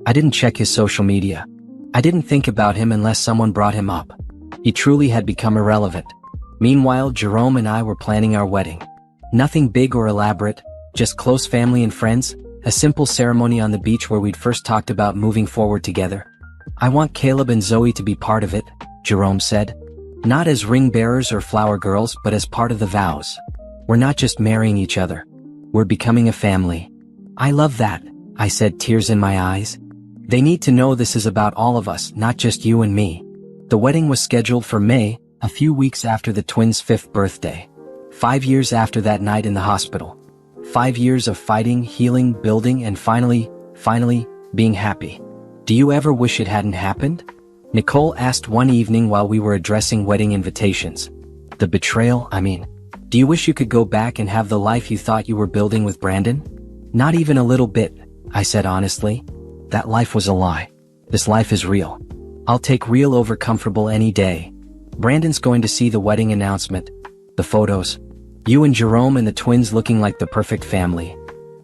I didn't check his social media. I didn't think about him unless someone brought him up. He truly had become irrelevant. Meanwhile, Jerome and I were planning our wedding. Nothing big or elaborate, just close family and friends, a simple ceremony on the beach where we'd first talked about moving forward together. I want Caleb and Zoe to be part of it, Jerome said. Not as ring bearers or flower girls, but as part of the vows. We're not just marrying each other. We're becoming a family. I love that, I said, tears in my eyes. They need to know this is about all of us, not just you and me. The wedding was scheduled for May, a few weeks after the twins' 5th birthday. 5 years after that night in the hospital. 5 years of fighting, healing, building, and finally, being happy. Do you ever wish it hadn't happened? Nicole asked one evening while we were addressing wedding invitations. The betrayal, I mean. Do you wish you could go back and have the life you thought you were building with Brandon? Not even a little bit, I said honestly. That life was a lie. This life is real. I'll take real over comfortable any day. Brandon's going to see the wedding announcement. The photos. You and Jerome and the twins looking like the perfect family.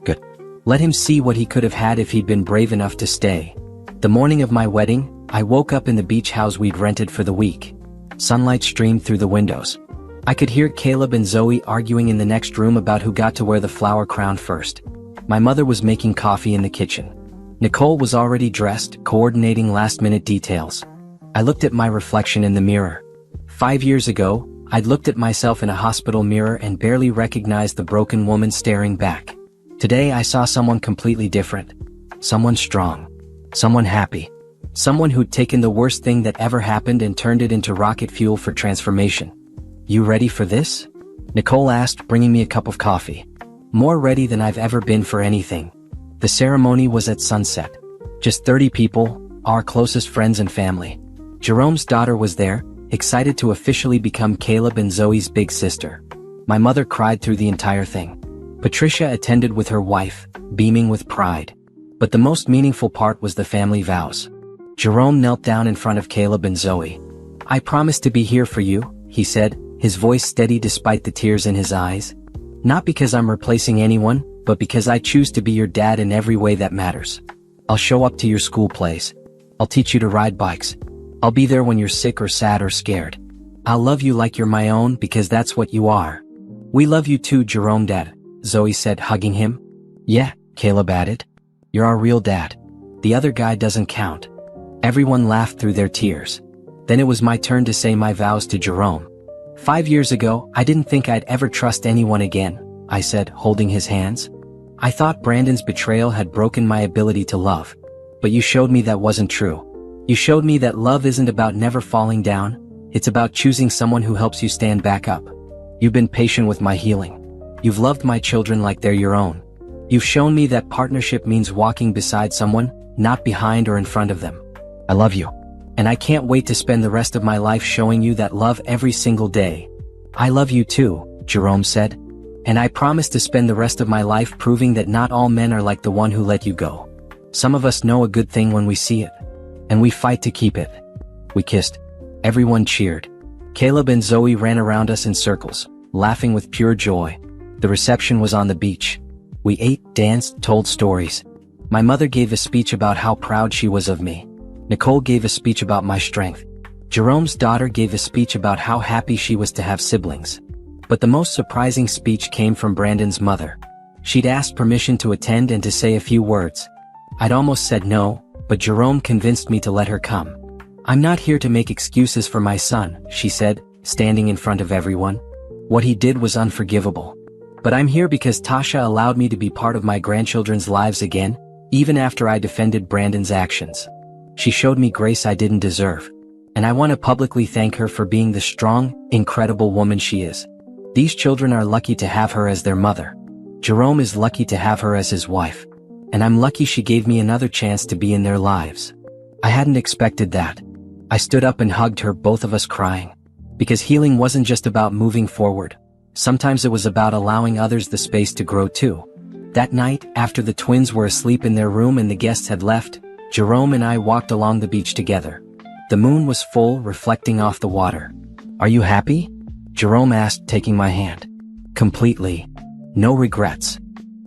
Good. Let him see what he could have had if he'd been brave enough to stay. The morning of my wedding, I woke up in the beach house we'd rented for the week. Sunlight streamed through the windows. I could hear Caleb and Zoe arguing in the next room about who got to wear the flower crown first. My mother was making coffee in the kitchen. Nicole was already dressed, coordinating last-minute details. I looked at my reflection in the mirror. 5 years ago, I'd looked at myself in a hospital mirror and barely recognized the broken woman staring back. Today I saw someone completely different. Someone strong. Someone happy. Someone who'd taken the worst thing that ever happened and turned it into rocket fuel for transformation. You ready for this? Nicole asked, bringing me a cup of coffee. More ready than I've ever been for anything. The ceremony was at sunset. Just 30 people, our closest friends and family. Jerome's daughter was there, excited to officially become Caleb and Zoe's big sister. My mother cried through the entire thing. Patricia attended with her wife, beaming with pride. But the most meaningful part was the family vows. Jerome knelt down in front of Caleb and Zoe. I promise to be here for you, he said, his voice steady despite the tears in his eyes. Not because I'm replacing anyone, but because I choose to be your dad in every way that matters. I'll show up to your school plays. I'll teach you to ride bikes. I'll be there when you're sick or sad or scared. I'll love you like you're my own because that's what you are. We love you too, Jerome Dad, Zoe said, hugging him. Yeah, Caleb added. You're our real dad. The other guy doesn't count. Everyone laughed through their tears. Then it was my turn to say my vows to Jerome. 5 years ago, I didn't think I'd ever trust anyone again, I said, holding his hands. I thought Brandon's betrayal had broken my ability to love. But you showed me that wasn't true. You showed me that love isn't about never falling down, it's about choosing someone who helps you stand back up. You've been patient with my healing. You've loved my children like they're your own. You've shown me that partnership means walking beside someone, not behind or in front of them. I love you. And I can't wait to spend the rest of my life showing you that love every single day. I love you too, Jerome said. And I promise to spend the rest of my life proving that not all men are like the one who let you go. Some of us know a good thing when we see it. And we fight to keep it. We kissed. Everyone cheered. Caleb and Zoe ran around us in circles, laughing with pure joy. The reception was on the beach. We ate, danced, told stories. My mother gave a speech about how proud she was of me. Nicole gave a speech about my strength. Jerome's daughter gave a speech about how happy she was to have siblings. But the most surprising speech came from Brandon's mother. She'd asked permission to attend and to say a few words. I'd almost said no, but Jerome convinced me to let her come. I'm not here to make excuses for my son, she said, standing in front of everyone. What he did was unforgivable. But I'm here because Tasha allowed me to be part of my grandchildren's lives again, even after I defended Brandon's actions. She showed me grace I didn't deserve. And I want to publicly thank her for being the strong, incredible woman she is. These children are lucky to have her as their mother. Jerome is lucky to have her as his wife. And I'm lucky she gave me another chance to be in their lives. I hadn't expected that. I stood up and hugged her, both of us crying. Because healing wasn't just about moving forward. Sometimes it was about allowing others the space to grow too. That night, after the twins were asleep in their room and the guests had left, Jerome and I walked along the beach together. The moon was full, reflecting off the water. "Are you happy?" Jerome asked, taking my hand. "Completely. No regrets.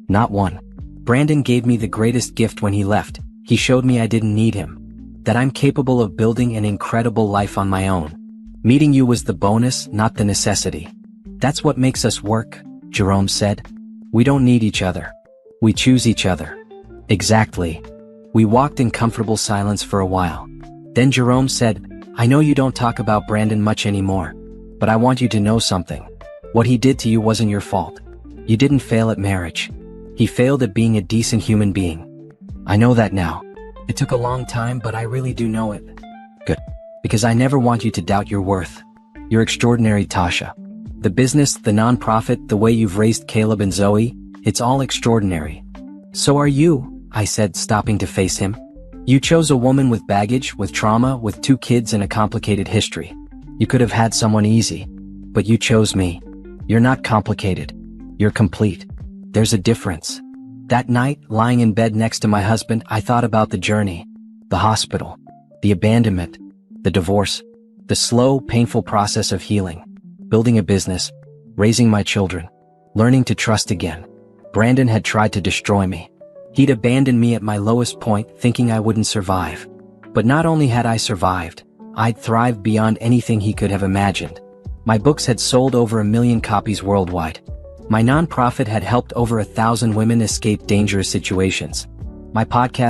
Not one." Brandon gave me the greatest gift when he left. He showed me I didn't need him. That I'm capable of building an incredible life on my own. Meeting you was the bonus, not the necessity. "That's what makes us work," Jerome said. "We don't need each other. We choose each other." Exactly. We walked in comfortable silence for a while. Then Jerome said, "I know you don't talk about Brandon much anymore, but I want you to know something. What he did to you wasn't your fault. You didn't fail at marriage. He failed at being a decent human being." I know that now. It took a long time, but I really do know it. Good. Because I never want you to doubt your worth. You're extraordinary, Tasha. The business, the nonprofit, the way you've raised Caleb and Zoe, it's all extraordinary. "So are you," I said, stopping to face him. "You chose a woman with baggage, with trauma, with 2 kids and a complicated history. You could have had someone easy. But you chose me. You're not complicated. You're complete. There's a difference." That night, lying in bed next to my husband, I thought about the journey. The hospital. The abandonment. The divorce. The slow, painful process of healing. Building a business. Raising my children. Learning to trust again. Brandon had tried to destroy me. He'd abandoned me at my lowest point, thinking I wouldn't survive. But not only had I survived, I'd thrived beyond anything he could have imagined. My books had sold over 1 million copies worldwide. My nonprofit had helped over 1,000 women escape dangerous situations. My podcast